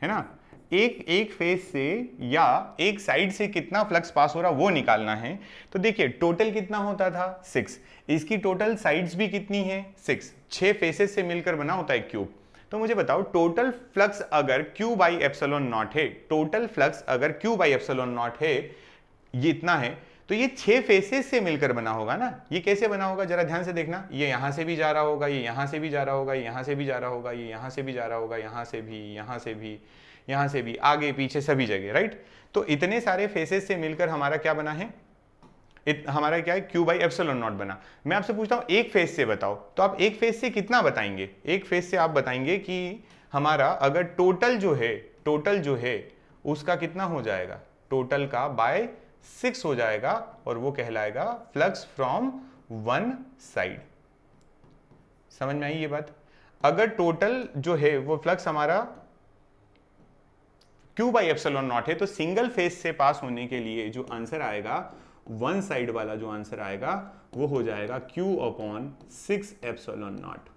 है ना। एक फेस से या एक साइड से कितना फ्लक्स पास हो रहा वो निकालना है। तो देखिए टोटल कितना होता था 6, इसकी टोटल साइड्स भी कितनी है 6 फेसेस से मिलकर बना होता है क्यूब। तो मुझे बताओ टोटल फ्लक्स अगर Q बाई एप्सिलॉन नॉट है, टोटल फ्लक्स अगर Q बाई एप्सिलॉन नॉट है, ये इतना है, तो ये 6 फेसेस से मिलकर बना होगा ना। ये कैसे बना होगा जरा ध्यान से देखना, ये यहां से भी जा रहा होगा, ये यहां से भी जा रहा होगा, यहां से भी जा रहा होगा, ये यहां से भी जा रहा होगा, यहां से भी, यहां से भी, यहां से भी, आगे पीछे सभी जगह, राइट। तो इतने सारे फेसेस से मिलकर हमारा क्या बना है, हमारा क्या है, Q बाई एप्सिलॉन नॉट बना। मैं आपसे पूछता हूं एक फेस से बताओ, तो आप एक फेस से कितना बताएंगे, एक फेस से आप बताएंगे कि हमारा अगर टोटल जो है उसका कितना हो जाएगा, टोटल का बाय 6 हो जाएगा, और वो कहलाएगा फ्लक्स फ्रॉम वन साइड। समझ में आई ये बात। अगर टोटल जो है वो फ्लक्स हमारा Q बाई एप्सिलॉन नॉट है, तो सिंगल फेस से पास होने के लिए जो आंसर आएगा, वन साइड वाला जो आंसर आएगा वो हो जाएगा Q अपॉन 6 एप्सिलॉन नॉट।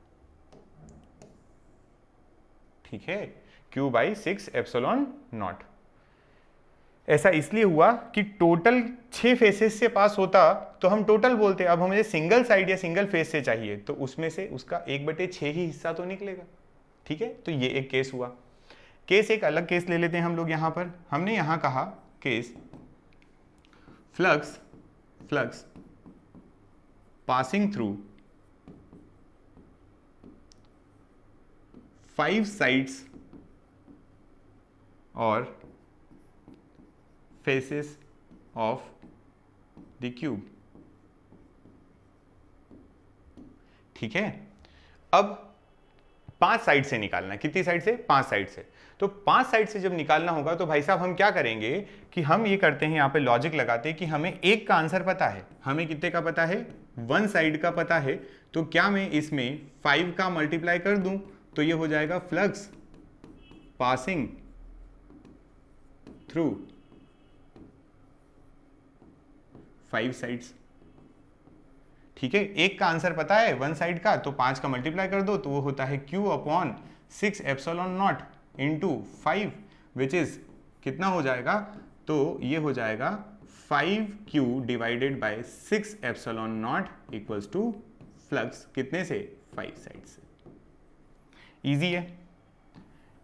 ठीक है, Q बाई 6 एप्सिलॉन नॉट। ऐसा इसलिए हुआ कि टोटल 6 फेसेस से पास होता तो हम टोटल बोलते, अब हमें सिंगल साइड या सिंगल फेस से चाहिए, तो उसमें से उसका 1/6 ही हिस्सा तो निकलेगा। ठीक है, तो ये एक केस हुआ। केस एक अलग केस ले लेते हैं हम लोग। यहां पर हमने यहां कहा case flux passing through 5 sides और फेसेस ऑफ द क्यूब। ठीक है, अब 5 साइड से निकालना है। कितनी साइड से, 5 साइड से। तो 5 साइड से जब निकालना होगा तो भाई साहब हम क्या करेंगे कि हम ये करते हैं, यहां पे लॉजिक लगाते हैं कि हमें एक का आंसर पता है, हमें कितने का पता है, 1 साइड का पता है। तो क्या मैं इसमें 5 का मल्टीप्लाई कर दूं, तो ये हो जाएगा फ्लक्स पासिंग थ्रू 5 साइड्स। ठीक है, एक का आंसर पता है 1 साइड का, तो 5 का मल्टीप्लाई कर दो, तो वो होता है Q upon 6 epsilon naught into 5, which is कितना हो जाएगा, तो ये हो जाएगा 5Q divided by 6 epsilon naught equals to flux कितने से, 5 साइड से। इजी है,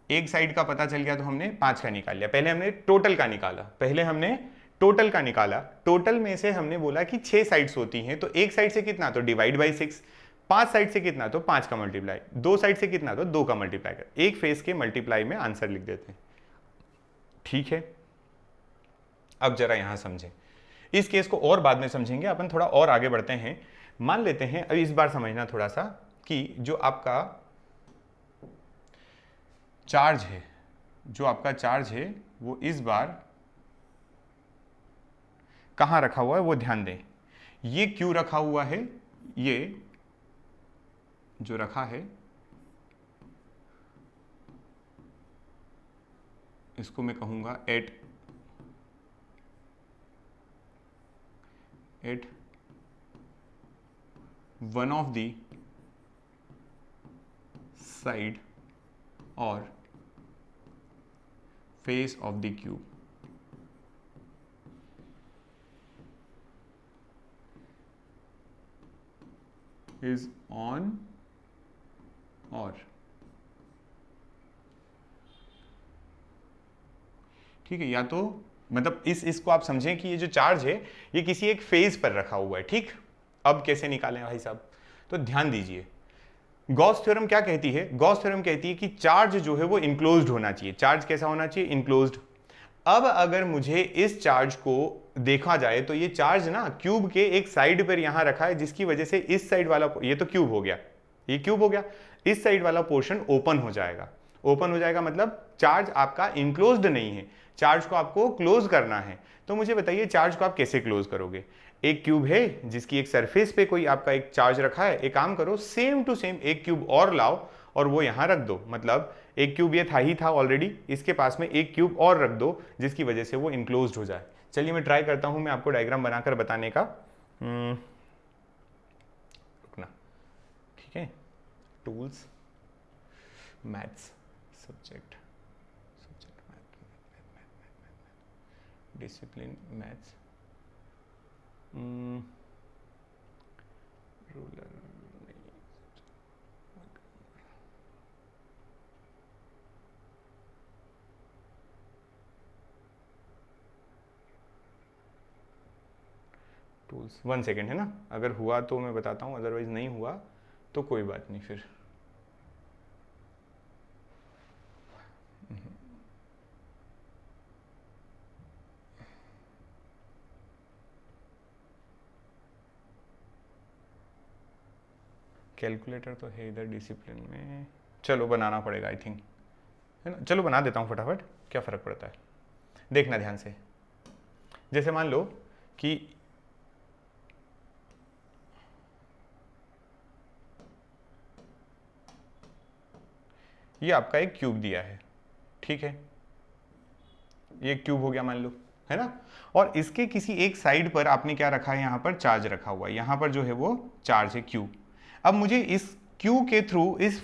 एक साइड का पता चल गया तो हमने 5 का निकाल लिया। पहले हमने टोटल का निकाला, टोटल में से हमने बोला कि 6 साइड्स होती हैं, तो एक साइड से कितना, तो डिवाइड बाई 6, 5 साइड से कितना, तो 5 का मल्टीप्लाई, 2 साइड से कितना, तो 2 का मल्टीप्लाई कर, एक फेस के मल्टीप्लाई में आंसर लिख देते हैं। ठीक है, अब जरा यहां समझें, इस केस को और बाद में समझेंगे, अपन थोड़ा और आगे बढ़ते हैं। मान लेते हैं, अब इस बार समझना थोड़ा सा कि जो आपका चार्ज है वो इस बार कहां रखा हुआ है, वो ध्यान दें। ये क्यों रखा हुआ है, ये जो रखा है इसको मैं कहूंगा at one of the side और face of the cube. Is on और, ठीक है, या तो मतलब इसको आप समझें कि ये जो चार्ज है ये किसी एक फेज पर रखा हुआ है। ठीक, अब कैसे निकालें भाई साहब, तो ध्यान दीजिए। गॉस थ्योरम क्या कहती है, गॉस थ्योरम कहती है कि चार्ज जो है वो इनक्लोज्ड होना चाहिए। चार्ज कैसा होना चाहिए, इनक्लोज्ड। अब अगर मुझे इस चार्ज को देखा जाए तो ये चार्ज ना क्यूब के एक साइड पर यहां रखा है, जिसकी वजह से इस साइड वाला, ये तो क्यूब हो गया, ये क्यूब हो गया, इस साइड वाला पोर्शन ओपन हो जाएगा। ओपन हो जाएगा मतलब चार्ज आपका इनक्लोज्ड नहीं है, चार्ज को आपको क्लोज करना है। तो मुझे बताइए चार्ज को आप कैसे क्लोज करोगे। एक क्यूब है जिसकी एक सरफेस पे कोई आपका एक चार्ज रखा है, एक काम करो सेम टू सेम एक क्यूब और लाओ और वो यहां रख दो। मतलब एक क्यूब ये था ऑलरेडी, इसके पास में एक क्यूब और रख दो जिसकी वजह से वो इनक्लोज्ड हो जाए। चलिए मैं ट्राई करता हूं, मैं आपको डायग्राम बनाकर बताने का। रुकना, ठीक है। Tools, maths, subject discipline, maths, ruler, tools 1 second है ना, अगर हुआ तो मैं बताता हूँ, अदरवाइज नहीं हुआ तो कोई बात नहीं फिर। कैलकुलेटर तो है इधर डिसिप्लिन में, चलो बनाना पड़ेगा आई थिंक, है ना। चलो बना देता हूँ फटाफट, क्या फ़र्क पड़ता है, देखना ध्यान से। जैसे मान लो कि ये आपका एक क्यूब दिया है, ठीक है, ये क्यूब हो गया मान लो, है ना। और इसके किसी एक साइड पर आपने क्या रखा है, यहाँ पर चार्ज रखा हुआ है, यहाँ पर जो है वो चार्ज है क्यू। अब मुझे इस क्यू के थ्रू इस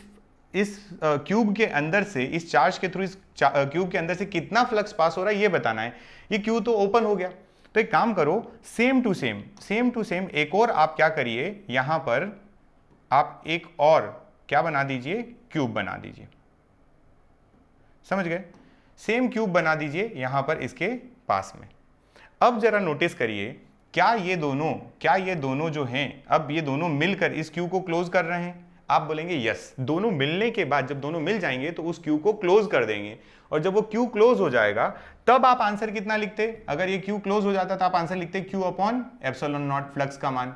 क्यूब के अंदर से, इस चार्ज के थ्रू इस क्यूब के अंदर से कितना फ्लक्स पास हो रहा है ये बताना है। ये क्यू तो ओपन हो गया, तो एक काम करो, सेम टू सेम एक और आप क्या करिए, यहां पर आप एक और क्या बना दीजिए, क्यूब बना दीजिए, समझ गए। सेम क्यूब बना दीजिए यहां पर इसके पास में। अब जरा नोटिस करिए, क्या ये दोनों जो हैं, अब ये दोनों मिलकर इस क्यू को क्लोज कर रहे हैं। आप बोलेंगे यस, दोनों मिलने के बाद जब दोनों मिल जाएंगे तो उस क्यू को क्लोज कर देंगे, और जब वो क्यू क्लोज हो जाएगा तब आप आंसर कितना लिखते, अगर ये क्यू क्लोज हो जाता तो आप आंसर लिखते Q upon epsilon not flux का मान।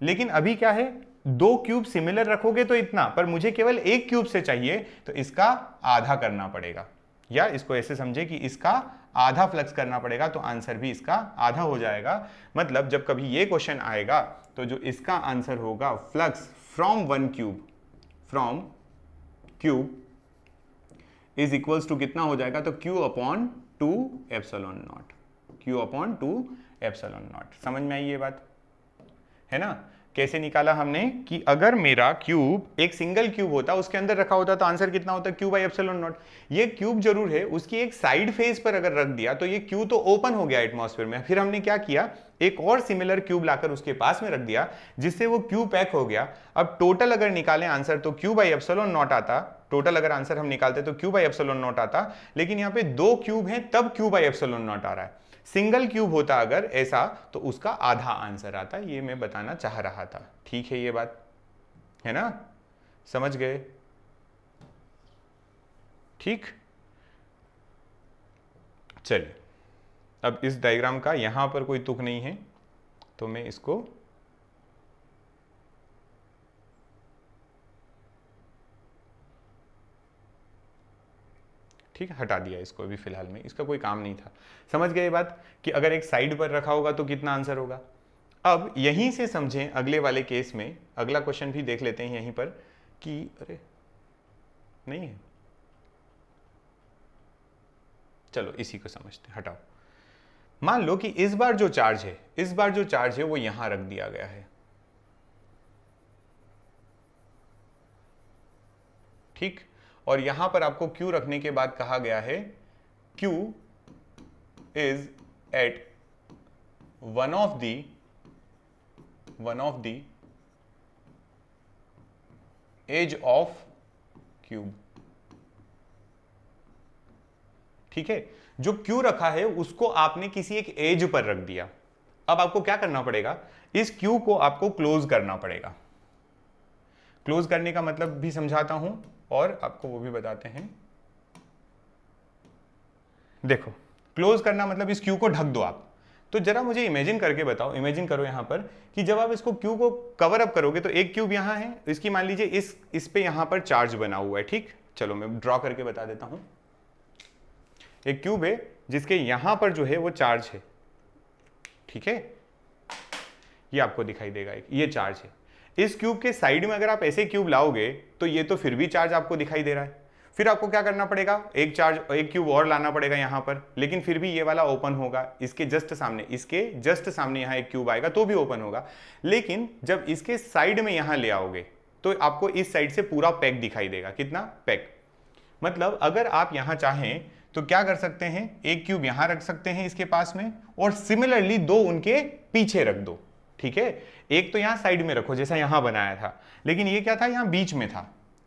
लेकिन अभी क्या है, दो क्यूब सिमिलर रखोगे तो इतना, पर मुझे केवल एक क्यूब से चाहिए, तो इसका आधा करना पड़ेगा, या इसको ऐसे समझे कि इसका आधा फ्लक्स करना पड़ेगा, तो आंसर भी इसका आधा हो जाएगा। मतलब जब कभी ये क्वेश्चन आएगा तो जो इसका आंसर होगा, flux from one cube is equals to कितना हो जाएगा, तो क्यू अपॉन 2 एप्सिलॉन नॉट। समझ में आई ये बात, है ना। कैसे निकाला हमने कि अगर मेरा क्यूब एक सिंगल क्यूब होता, उसके अंदर रखा होता, तो आंसर कितना होता, क्यू बाई एप्सिलॉन नॉट। ये क्यूब जरूर है, उसकी एक साइड फेस पर अगर रख दिया तो ये क्यू तो ओपन हो गया एटमॉस्फेयर में, फिर हमने क्या किया, एक और सिमिलर क्यूब लाकर उसके पास में रख दिया, जिससे वो क्यूब पैक हो गया। अब टोटल अगर निकालें आंसर तो क्यू बाई एप्सिलॉन नॉट आता, टोटल अगर आंसर हम निकालते तो क्यू बाई एप्सिलॉन नॉट आता, लेकिन यहाँ पे दो क्यूब हैं तब क्यू बाई एप्सिलॉन नॉट आ रहा है। सिंगल क्यूब होता अगर ऐसा तो उसका आधा आंसर आता, ये मैं बताना चाह रहा था। ठीक है, ये बात है ना, समझ गए, ठीक। चलिए, अब इस डायग्राम का यहां पर कोई तुक नहीं है, तो मैं इसको ठीक है हटा दिया, इसको अभी फिलहाल में, इसका कोई काम नहीं था। समझ गए बात कि अगर एक साइड पर रखा होगा तो कितना आंसर होगा। अब यहीं से समझें अगले वाले केस में, अगला क्वेश्चन भी देख लेते हैं यहीं पर कि अरे नहीं है, चलो इसी को समझते हैं, हटाओ। मान लो कि इस बार जो चार्ज है वो यहां रख दिया गया है, ठीक। और यहां पर आपको Q रखने के बाद कहा गया है Q is at one of the edge of cube, ठीक है। जो Q रखा है उसको आपने किसी एक एज पर रख दिया। अब आपको क्या करना पड़ेगा, इस Q को आपको क्लोज करना पड़ेगा। क्लोज करने का मतलब भी समझाता हूं और आपको वो भी बताते हैं। देखो, क्लोज करना मतलब इस क्यू को ढक दो आप। तो जरा मुझे इमेजिन करके बताओ, इमेजिन करो यहां पर कि जब आप इसको क्यू को कवर अप करोगे तो एक क्यूब यहां है, इसकी मान लीजिए इस पे यहां पर चार्ज बना हुआ है, ठीक। चलो मैं ड्रॉ करके बता देता हूं। एक क्यूब है जिसके यहां पर जो है वो चार्ज है, ठीक है, ये आपको दिखाई देगा, ये चार्ज है। इस क्यूब के साइड में अगर आप ऐसे क्यूब लाओगे तो ये तो फिर भी चार्ज आपको दिखाई दे रहा है। फिर आपको क्या करना पड़ेगा, एक क्यूब और लाना पड़ेगा यहां पर, लेकिन फिर भी ये वाला ओपन होगा। इसके जस्ट सामने यहां एक क्यूब आएगा तो भी ओपन होगा। लेकिन जब इसके साइड में यहां ले आओगे तो आपको इस साइड से पूरा पैक दिखाई देगा। कितना पैक, मतलब अगर आप यहां चाहें तो क्या कर सकते हैं, एक क्यूब यहां रख सकते हैं इसके पास में, और सिमिलरली दो उनके पीछे रख दो, ठीक है। एक तो यहां साइड में रखो जैसा यहां बनाया था, लेकिन ये क्या था, यहां बीच में था,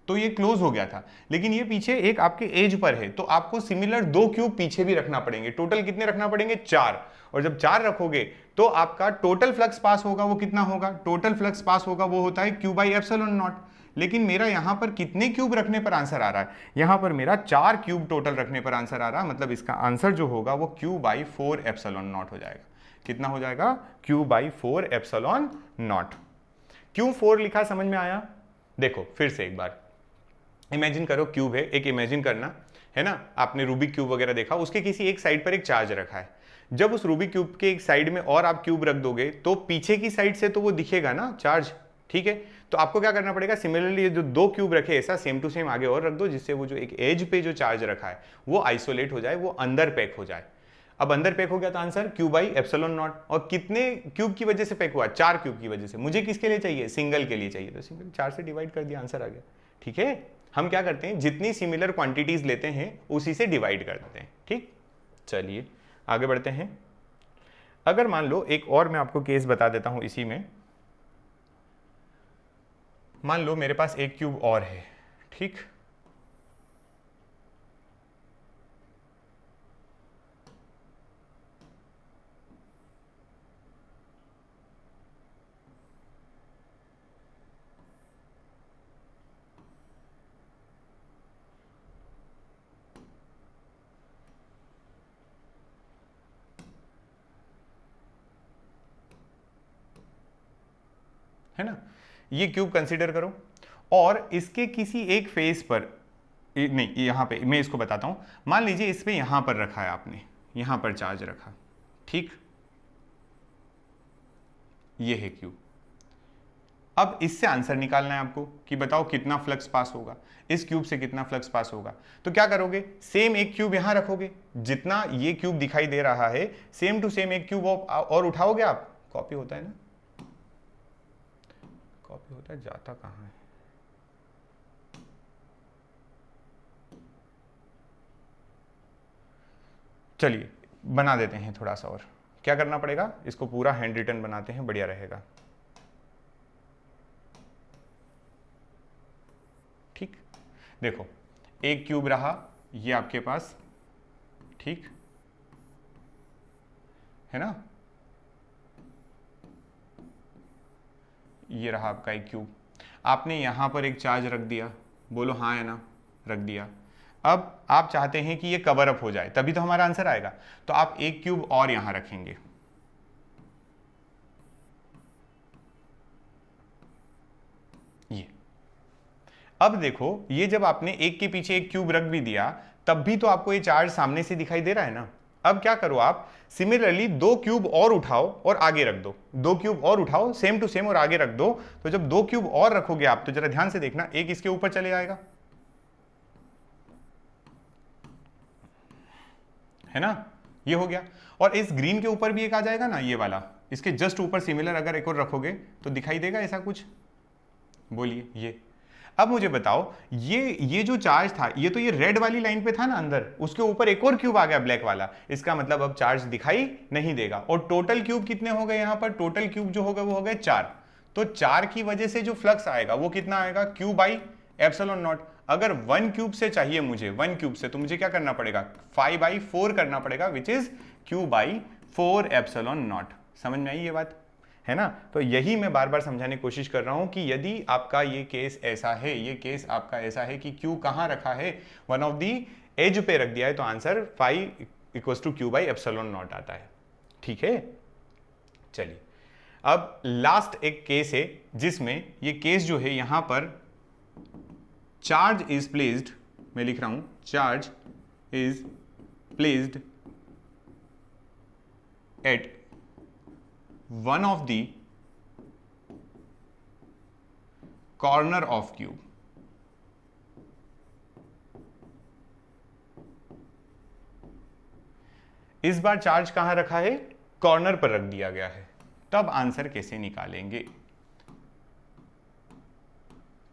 तो ये क्लोज हो गया था, लेकिन ये पीछे एक आपके एज पर है, तो आपको सिमिलर 2 क्यूब पीछे भी रखना पड़ेंगे। टोटल कितने रखना पड़ेंगे? 4। और जब 4 रखोगे तो आपका टोटल फ्लक्स पास होगा वो कितना होगा? टोटल फ्लक्स पास होगा वो होता है Q बाई एप्सिलॉन नॉट। लेकिन मेरा यहां पर कितने क्यूब रखने पर आंसर आ रहा है? यहां पर मेरा 4 क्यूब टोटल रखने पर आंसर आ रहा है, मतलब इसका आंसर जो होगा वो Q बाई 4 एप्सिलॉन नॉट हो जाएगा। कितना हो जाएगा? Q by 4 epsilon not. क्यों 4 लिखा, समझ में आया? देखो फिर से एक बार इमेजिन करो, क्यूब है, एक इमेजिन करना है ना, आपने रूबिक क्यूब वगैरह देखा, उसके किसी एक साइड पर एक चार्ज रखा है। जब उस रूबिक क्यूब के एक साइड में और आप क्यूब रख दोगे तो पीछे की साइड से तो वो दिखेगा ना चार्ज, ठीक है? तो आपको क्या करना पड़ेगा? सिमिलरली जो 2 क्यूब रखे ऐसा सेम टू सेम आगे और रख दो, जिससे वो जो एक एज पे जो चार्ज रखा है वो आइसोलेट हो जाए, वो अंदर पैक हो जाए। अब अंदर पैक हो गया तो answer Q by epsilon not. और कितने क्यूब की वजह से पैक हुआ? 4 क्यूब की वजह से। मुझे किसके लिए चाहिए? सिंगल के लिए चाहिए, तो सिंगल 4 से डिवाइड कर दिया, आंसर आ गया। ठीक है, हम क्या करते हैं, जितनी सिमिलर क्वांटिटीज लेते हैं उसी से डिवाइड कर देते हैं। ठीक, चलिए आगे बढ़ते हैं। अगर मान लो एक और मैं आपको केस बता देता हूं इसी में, मान लो मेरे पास एक क्यूब और है, ठीक, है ना, ये क्यूब कंसीडर करो और इसके किसी एक फेस पर, नहीं यहां पे मैं इसको बताता हूं, मान लीजिए इस पे यहां पर रखा है आपने, यहां पर चार्ज रखा, ठीक, ये है क्यूब। अब इससे आंसर निकालना है आपको कि बताओ कितना फ्लक्स पास होगा, इस क्यूब से कितना फ्लक्स पास होगा। तो क्या करोगे? सेम एक क्यूब यहां रखोगे, जितना ये क्यूब दिखाई दे रहा है सेम टू सेम एक क्यूब और उठाओगे आप। कॉपी होता है ना, कॉपी होता है, जाता कहां है? चलिए बना देते हैं थोड़ा सा, और क्या करना पड़ेगा, इसको पूरा हैंड रिटन बनाते हैं, बढ़िया रहेगा। ठीक, देखो एक क्यूब रहा ये आपके पास, ठीक है ना, ये रहा आपका एक क्यूब। आपने यहां पर एक चार्ज रख दिया, बोलो हाँ या ना, रख दिया। अब आप चाहते हैं कि ये कवर अप हो जाए, तभी तो हमारा आंसर आएगा, तो आप एक क्यूब और यहां रखेंगे, ये। अब देखो ये जब आपने एक के पीछे एक क्यूब रख भी दिया तब भी तो आपको ये चार्ज सामने से दिखाई दे रहा है ना। अब क्या करो आप, सिमिलरली 2 क्यूब और उठाओ और आगे रख दो, 2 क्यूब और उठाओ सेम टू सेम और आगे रख दो। तो जब 2 क्यूब और रखोगे आप, तो जरा ध्यान से देखना, एक इसके ऊपर चले जाएगा, है ना, ये हो गया। और इस ग्रीन के ऊपर भी एक आ जाएगा ना, ये वाला, इसके जस्ट ऊपर सिमिलर अगर एक और रखोगे तो दिखाई देगा ऐसा कुछ, बोलिए ये। अब मुझे बताओ, ये जो चार्ज था ये तो ये रेड वाली लाइन पे था ना अंदर, उसके ऊपर एक और क्यूब आ गया ब्लैक वाला, इसका मतलब अब चार्ज दिखाई नहीं देगा। और टोटल क्यूब कितने हो गए यहां पर? टोटल क्यूब जो होगा वो हो गए 4। तो 4 की वजह से जो फ्लक्स आएगा वो कितना आएगा? Q by epsilon not. अगर 1 क्यूब से चाहिए मुझे, 1 क्यूब से, तो मुझे क्या करना पड़ेगा? 5/4 करना पड़ेगा, which is Q by 4 epsilon not. समझ में आई ये बात, है ना? तो यही मैं बार बार समझाने की कोशिश कर रहा हूं कि यदि आपका ये केस ऐसा है, ये केस आपका ऐसा है कि Q कहां रखा है, वन ऑफ दी एज पे रख दिया है, तो answer 5 = Q by epsilon not आता है। ठीक है, चलिए अब लास्ट एक केस है जिसमें ये केस जो है यहां पर चार्ज इज प्लेस्ड, मैं लिख रहा हूं charge is placed at one of the corner of cube। इस बार चार्ज कहां रखा है? कॉर्नर पर रख दिया गया है। तब आंसर कैसे निकालेंगे?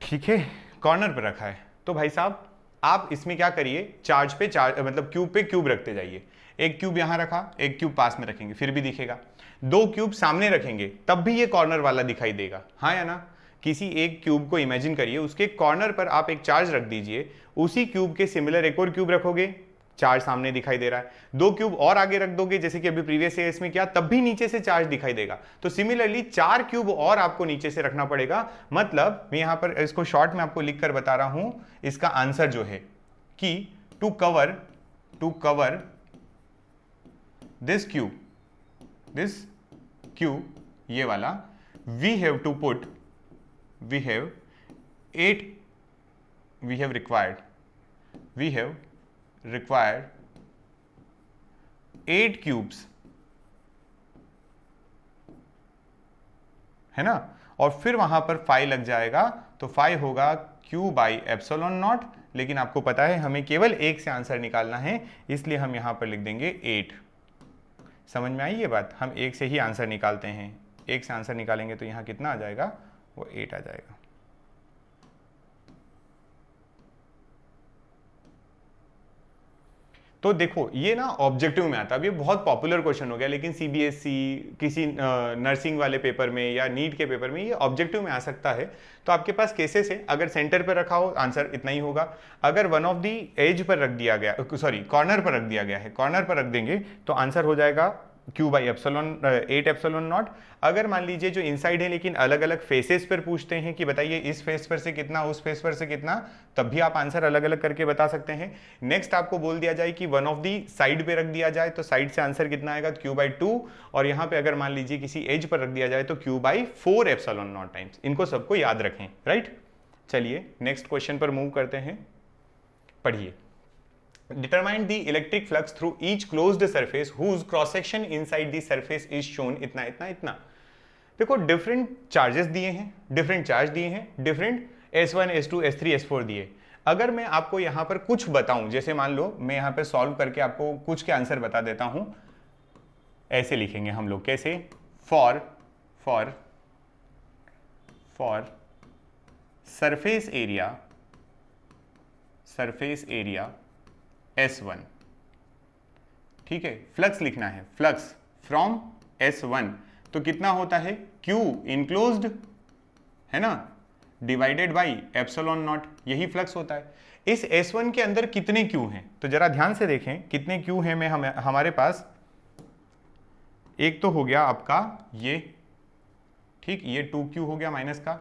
ठीक है, कॉर्नर पर रखा है तो भाई साहब आप इसमें क्या करिए, चार्ज पे चार्ज, मतलब क्यूब पे क्यूब रखते जाइए। एक क्यूब यहां रखा, एक क्यूब पास में रखेंगे, फिर भी दिखेगा। 2 क्यूब सामने रखेंगे तब भी ये कॉर्नर वाला दिखाई देगा, हाँ या ना? किसी एक क्यूब को इमेजिन करिए, उसके कॉर्नर पर आप एक चार्ज रख दीजिए, उसी क्यूब के सिमिलर एक और क्यूब रखोगे, चार्ज सामने दिखाई दे रहा है, दो क्यूब और आगे रख दोगे जैसे कि अभी प्रीवियस केस में किया, तब भी नीचे से चार्ज दिखाई देगा। तो सिमिलरली 4 क्यूब और आपको नीचे से रखना पड़ेगा। मतलब मैं यहां पर इसको शॉर्ट में आपको लिख कर बता रहा हूं, इसका आंसर जो है कि टू कवर दिस क्यूब ये वाला, वी हैव required 8 क्यूब्स, है ना, और फिर वहां पर 5 लग जाएगा, तो 5 होगा Q बाई एप्सिलॉन नॉट। लेकिन आपको पता है हमें केवल 1 से आंसर निकालना है, इसलिए हम यहां पर लिख देंगे 8। समझ में आई ये बात? हम 1 से ही आंसर निकालते हैं, 1 से आंसर निकालेंगे तो यहां कितना आ जाएगा, वो 8 आ जाएगा। तो देखो ये ना ऑब्जेक्टिव में आता है, अब ये बहुत पॉपुलर क्वेश्चन हो गया, लेकिन सीबीएसई किसी नर्सिंग वाले पेपर में या नीट के पेपर में ये ऑब्जेक्टिव में आ सकता है। तो आपके पास केसेस है, अगर सेंटर पर रखा हो आंसर इतना ही होगा, अगर one of the as per रख दिया गया, सॉरी कॉर्नर पर रख दिया गया है, कॉर्नर पर रख देंगे तो आंसर हो जाएगा Q by epsilon 8 epsilon not. अगर मान लीजिए जो इनसाइड है लेकिन अलग अलग फेसेस पर पूछते हैं कि बताइए इस फेस पर से कितना, उस फेस पर से कितना, तब भी आप आंसर अलग अलग करके बता सकते हैं। नेक्स्ट आपको बोल दिया जाए कि वन ऑफ दी साइड पे रख दिया जाए तो साइड से आंसर कितना आएगा, Q बाई 2, और यहाँ पे अगर मान लीजिए किसी एज पर रख दिया जाए तो Q by 4 epsilon not times. इनको सबको याद रखें, राइट। चलिए नेक्स्ट क्वेश्चन पर मूव करते हैं, पढ़िए। Determine the electric flux through each closed surface whose cross section inside the surface is shown इतना इतना इतना। देखो डिफरेंट चार्जेस दिए हैं, डिफरेंट चार्ज दिए हैं, different S1 S2 S3 S4 दिए। अगर मैं आपको यहां पर कुछ बताऊं, जैसे मान लो मैं यहां पर सॉल्व करके आपको कुछ के आंसर बता देता हूं, ऐसे लिखेंगे हम लोग, कैसे, फॉर सरफेस एरिया S1, ठीक है, फ्लक्स लिखना है, फ्लक्स फ्रॉम S1 तो कितना होता है, Q इनक्लोज्ड, है ना, डिवाइडेड बाई एप्सिलॉन नॉट, यही फ्लक्स होता है। इस S1 के अंदर कितने Q हैं, तो जरा ध्यान से देखें कितने Q हैं। हमारे पास एक तो हो गया आपका ये, ठीक, ये 2Q हो गया माइनस का,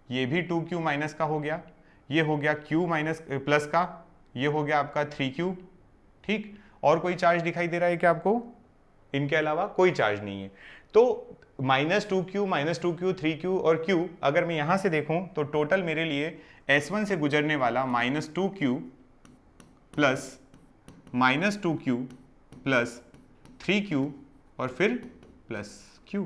ये भी 2Q माइनस का हो गया, ये हो गया Q माइनस प्लस का, ये हो गया आपका 3Q, ठीक। और कोई चार्ज दिखाई दे रहा है क्या आपको? इनके अलावा कोई चार्ज नहीं है। तो -2Q, -2Q, 3Q और Q, अगर मैं यहां से देखूं तो टोटल मेरे लिए S1 से गुजरने वाला -2Q plus -2Q plus 3Q और फिर प्लस Q,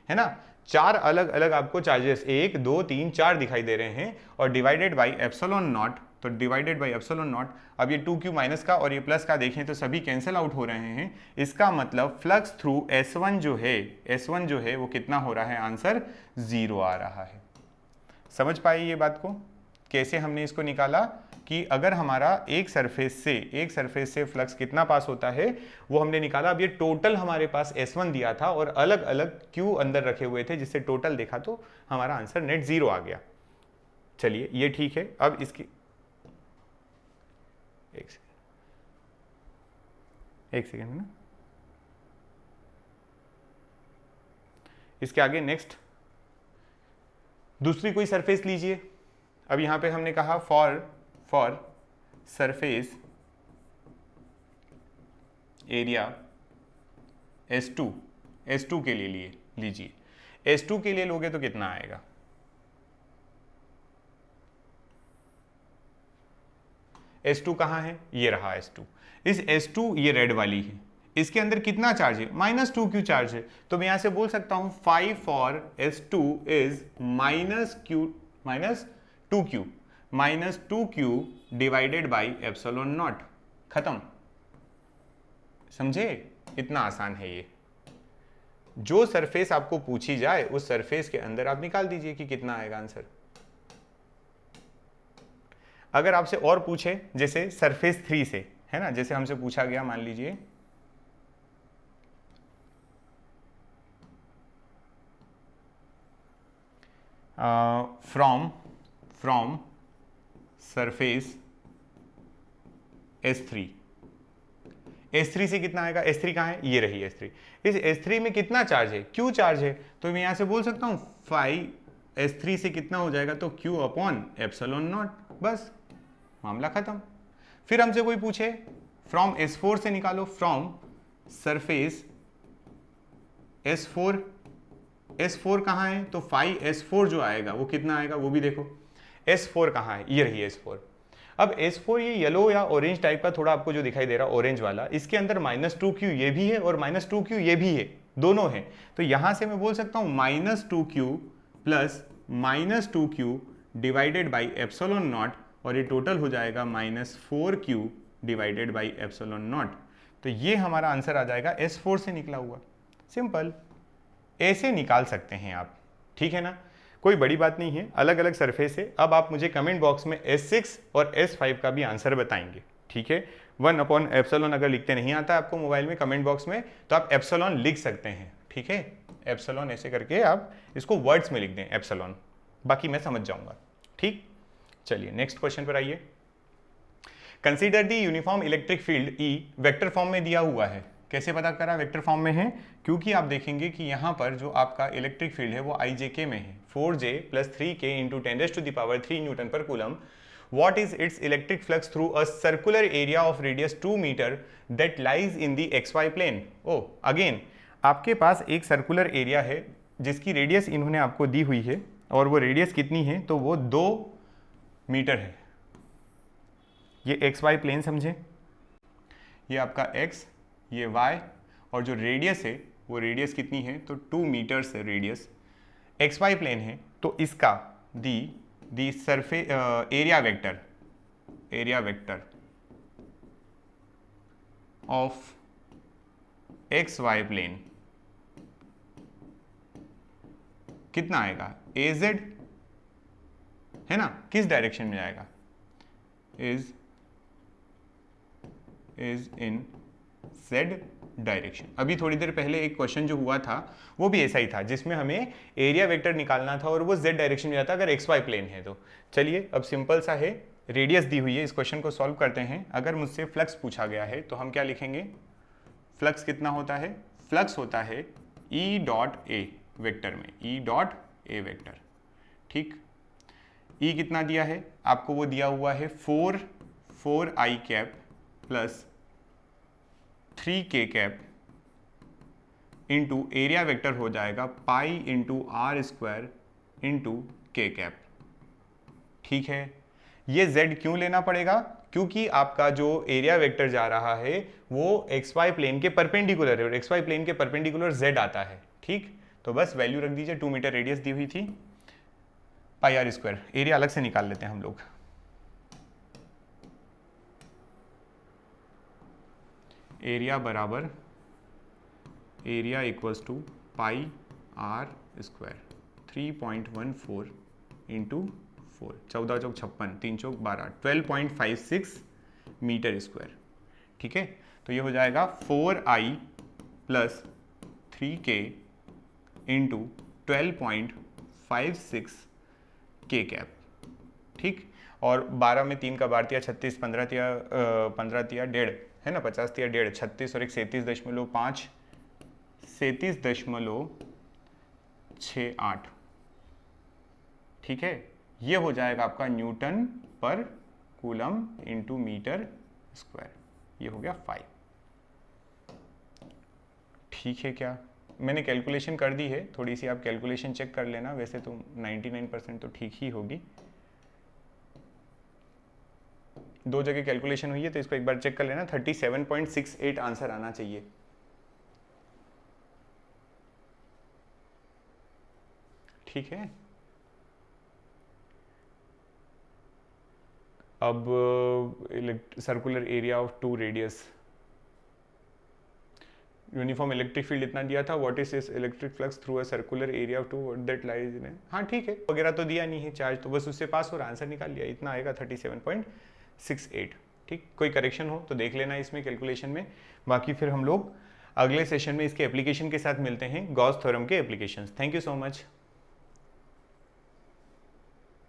है ना। 4 अलग अलग आपको चार्जेस 1 2 3 4 दिखाई दे रहे हैं, और डिवाइडेड बाई एप्सिलॉन नॉट, तो डिवाइडेड बाई एप्सिलॉन नॉट। अब ये 2Q माइनस का और ये प्लस का देखें तो सभी कैंसिल आउट हो रहे हैं। इसका मतलब फ्लक्स थ्रू S1 जो है वो कितना हो रहा है, आंसर 0 आ रहा है। समझ पाए ये बात को? कैसे हमने इसको निकाला कि अगर हमारा एक सरफेस से फ्लक्स कितना पास होता है वो हमने निकाला। अब ये टोटल हमारे पास S1 दिया था और अलग अलग Q अंदर रखे हुए थे, जिससे टोटल देखा तो हमारा आंसर नेट 0 आ गया। चलिए ये ठीक है। अब इसकी एक सेकेंड ना, इसके आगे नेक्स्ट दूसरी कोई सरफेस लीजिए। अब यहां पे हमने कहा फॉर सरफेस एरिया S2 के लिए लीजिए। S2 के लिए लोगे तो कितना आएगा? S2 कहाँ है? ये रहा S2। इस S2 ये रेड वाली है, इसके अंदर कितना चार्ज है? -2Q चार्ज है। तो मैं यहां से बोल सकता हूं 5 for S2 is -2Q divided by epsilon not. खत्म। समझे? इतना आसान है ये। जो सरफेस आपको पूछी जाए उस सरफेस के अंदर आप निकाल दीजिए कि कितना आएगा आंसर। अगर आपसे और पूछे, जैसे सरफेस 3 से, है ना, जैसे हमसे पूछा गया, मान लीजिए फ्रॉम सरफेस S3। S3 से कितना आएगा, S3 कहाँ है, ये रही S3। इस S3 में कितना चार्ज है, Q चार्ज है, तो मैं यहाँ से बोल सकता हूँ फाई S3 से कितना हो जाएगा, तो Q अपॉन एप्सिलॉन नॉट, बस मामला खत्म। फिर हमसे कोई पूछे फ्रॉम S4 से निकालो, फ्रॉम सरफेस S4, S4 कहाँ है, तो फाई S4 जो आएगा वो कितना आएगा, वो भी देखो। S4 कहाँ है, ये रही S4। अब S4 ये येलो या ऑरेंज टाइप का थोड़ा आपको जो दिखाई दे रहा है ऑरेंज वाला, इसके अंदर -2Q ये भी है और -2Q ये भी है, दोनों है। तो यहां से मैं बोल सकता हूं -2Q plus -2Q divided by epsilon not, और ये टोटल हो जाएगा -4Q divided by epsilon not. तो ये हमारा आंसर आ जाएगा S4 से निकला हुआ। सिंपल, ऐसे निकाल सकते हैं आप, ठीक है ना, कोई बड़ी बात नहीं है, अलग अलग सरफेस है। अब आप मुझे कमेंट बॉक्स में S6 और S5 का भी आंसर बताएंगे, ठीक है। 1 अपॉन एप्सिलॉन अगर लिखते नहीं आता है आपको मोबाइल में कमेंट बॉक्स में, तो आप एप्सिलॉन लिख सकते हैं, ठीक है। एप्सिलॉन ऐसे करके आप इसको वर्ड्स में लिख दें एप्सिलॉन, बाकी मैं समझ जाऊंगा, ठीक। चलिए नेक्स्ट क्वेश्चन पर आइए। Consider the uniform electric field E vector form में दिया हुआ है। कैसे पता करा वेक्टर फॉर्म में है, क्योंकि आप देखेंगे कि यहाँ पर जो आपका इलेक्ट्रिक फील्ड है वो IJK में है, 4J + 3K × 10⁻³ Newton per coulomb. What is its electric flux through a circular area of radius 2 metre that lies in the XY plane? Oh, again, आपके पास एक सर्कुलर एरिया है जिसकी रेडियस इन्होंने आपको दी हुई है, और वो रेडियस कितनी है, तो वो 2 मीटर है। ये XY प्लेन समझे, ये आपका X, ये Y, और जो रेडियस है वो रेडियस कितनी है, तो 2 मीटर्स है रेडियस, XY प्लेन है। तो इसका the surface area vector of XY plane कितना आएगा, AZ है ना, किस डायरेक्शन में जाएगा, इज इन Z डायरेक्शन। अभी थोड़ी देर पहले एक क्वेश्चन जो हुआ था वो भी ऐसा ही था, जिसमें हमें एरिया वेक्टर निकालना था और वो Z डायरेक्शन में जाता अगर XY प्लेन है तो। चलिए अब सिंपल सा है, रेडियस दी हुई है, इस क्वेश्चन को सॉल्व करते हैं। अगर मुझसे फ्लक्स पूछा गया है तो हम क्या लिखेंगे, फ्लक्स कितना होता है, फ्लक्स होता है E.A वेक्टर में, E.A वेक्टर, ठीक। E कितना दिया है आपको, वो दिया हुआ है 4I cap plus 3K cap into area vector हो जाएगा pi into R² into K cap, ठीक है। ये Z क्यों लेना पड़ेगा, क्योंकि आपका जो एरिया वेक्टर जा रहा है वो XY प्लेन के परपेंडिकुलर है, और XY प्लेन के परपेंडिकुलर Z आता है, ठीक। तो बस वैल्यू रख दीजिए, 2 मीटर रेडियस दी हुई थी, पाई R²। एरिया अलग से निकाल लेते हैं हम लोग। एरिया बराबर area equals to pi R², 3.14 इंटू 4, 14 चौक 56, 3 चौक 12, 12.56 मीटर स्क्वायर, ठीक है। तो ये हो जाएगा 4I plus 3K into 12.56 K cap, ठीक। और 12 में 3 का 12 तिया 36, 15 तिया 1.5 है ना, 50 तिया 1.5, 36 और एक 37.5, 37.68, ठीक है। ये हो जाएगा आपका Newton per coulomb into metre square, ये हो गया 5, ठीक है। क्या मैंने कैलकुलेशन कर दी है, थोड़ी सी आप कैलकुलेशन चेक कर लेना, वैसे तो 99% तो ठीक ही होगी। 2 जगह कैलकुलेशन हुई है तो इसको एक बार चेक कर लेना, 37.68 आंसर आना चाहिए। ठीक है। अब circular area of 2 radius, uniform electric field इतना दिया था, व्हाट इज इस electric flux through a circular area of 2 that lies in, हाँ ठीक है, वगैरह तो दिया नहीं है चार्ज, तो बस उससे पास हो रहा, आंसर निकाल लिया, इतना आएगा 37.68, ठीक। कोई करेक्शन हो तो देख लेना इसमें कैलकुलेशन में, बाकी फिर हम लोग अगले सेशन में इसके एप्लीकेशन के साथ मिलते हैं, गॉस थ्योरम के applications. Thank you so much.